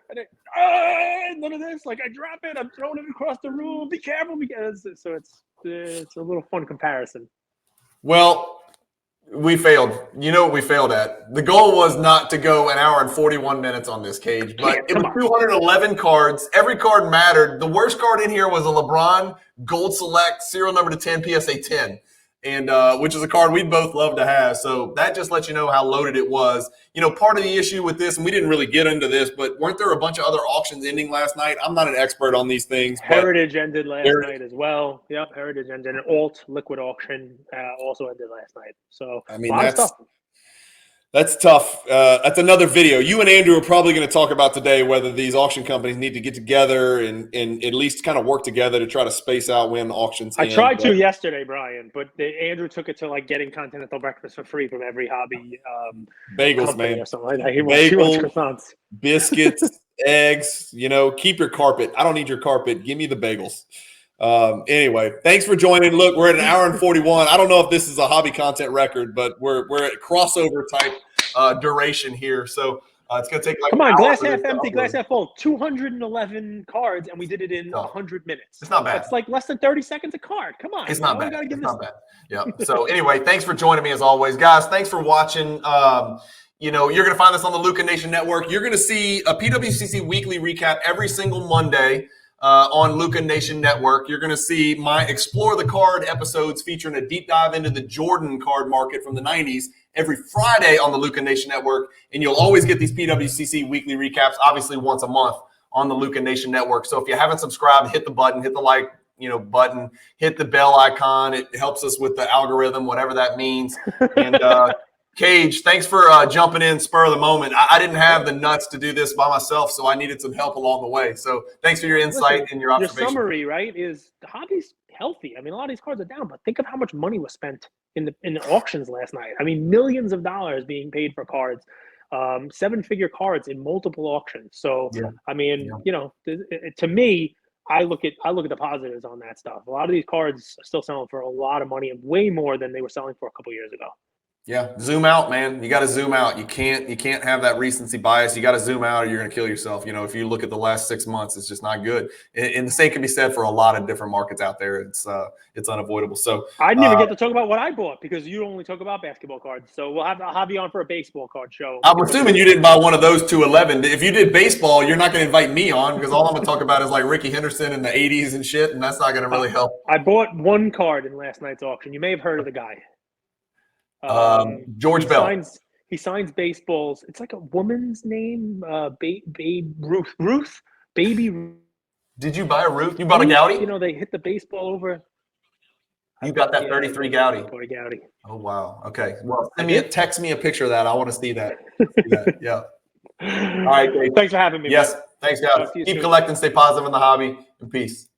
B: And none of this. Like, I drop it. I'm throwing it across the room. Be careful. So it's a little fun comparison.
A: Well, we failed. You know what we failed at? The goal was not to go an hour and 41 minutes on this cage, but it was 211 cards. Every card mattered. The worst card in here was a LeBron Gold Select, serial number to 10, PSA 10. And which is a card we'd both love to have. So that just lets you know how loaded it was. Part of the issue with this, and we didn't really get into this, but weren't there a bunch of other auctions ending last night? I'm not an expert on these things.
B: Heritage ended last night as well. Yep, Heritage ended. An alt liquid auction also ended last night. So
A: I mean, that's tough. That's another video. You and Andrew are probably going to talk about today whether these auction companies need to get together and at least kind of work together to try to space out when auctions end.
B: I tried to yesterday, Brian, but Andrew took it to like getting Continental breakfast for free from every hobby
A: bagels, man.
B: Or something like that.
A: Bagels, biscuits, eggs. Keep your carpet. I don't need your carpet. Give me the bagels. Anyway, thanks for joining. Look, we're at an hour and 41. I don't know if this is a hobby content record, but we're at crossover type duration here. So it's going to take
B: come on, glass half empty, glass half full. 211 cards, and we did it in 100 minutes.
A: It's not bad.
B: It's like less than 30 seconds a card. Come on.
A: It's not bad. It's not bad. Yeah. So anyway, thanks for joining me as always. Guys, thanks for watching. You're going to find this on the Luka Nation Network. You're going to see a PWCC weekly recap every single Monday on Luka Nation Network. You're going to see my Explore the Card episodes featuring a deep dive into the Jordan card market from the 90s every Friday on the Luka Nation Network. And you'll always get these PWCC weekly recaps, obviously once a month on the Luka Nation Network. So if you haven't subscribed, hit the button, hit the like button, hit the bell icon. It helps us with the algorithm, whatever that means. And Cage, thanks for jumping in spur of the moment. I didn't have the nuts to do this by myself, so I needed some help along the way. So thanks for your insight and your observation.
B: Your summary, right, is the hobby's healthy. I mean, a lot of these cards are down, but think of how much money was spent in the auctions last night. I mean, millions of dollars being paid for cards, 7-figure cards in multiple auctions. So, yeah. I mean, to me, I look at the positives on that stuff. A lot of these cards are still selling for a lot of money and way more than they were selling for a couple years ago.
A: Yeah, zoom out, man. You got to zoom out. You can't have that recency bias. You got to zoom out, or you're going to kill yourself. If you look at the last 6 months, it's just not good. And the same can be said for a lot of different markets out there. It's unavoidable. So
B: I didn't even get to talk about what I bought because you only talk about basketball cards. So we'll have a hobby on for a baseball card show.
A: I'm assuming you didn't buy one of those 211. If you did baseball, you're not going to invite me on because all I'm going to talk about is like Ricky Henderson in the 80s and shit, and that's not going to really help.
B: I bought one card in last night's auction. You may have heard of the guy.
A: George Bell.
B: He signs baseballs. It's like a woman's name, Babe Ruth. Baby Ruth.
A: Did you buy a Ruth? You bought a Gowdy?
B: They hit the baseball over.
A: You got that 33 Gowdy.
B: Bought a Gowdy.
A: Oh, wow. Okay. Well, text me a picture of that. I want to see that. Yeah. All right, Dave.
B: Thanks for having me.
A: Yes. Man. Thanks, guys. Keep collecting. Stay positive in the hobby. And peace.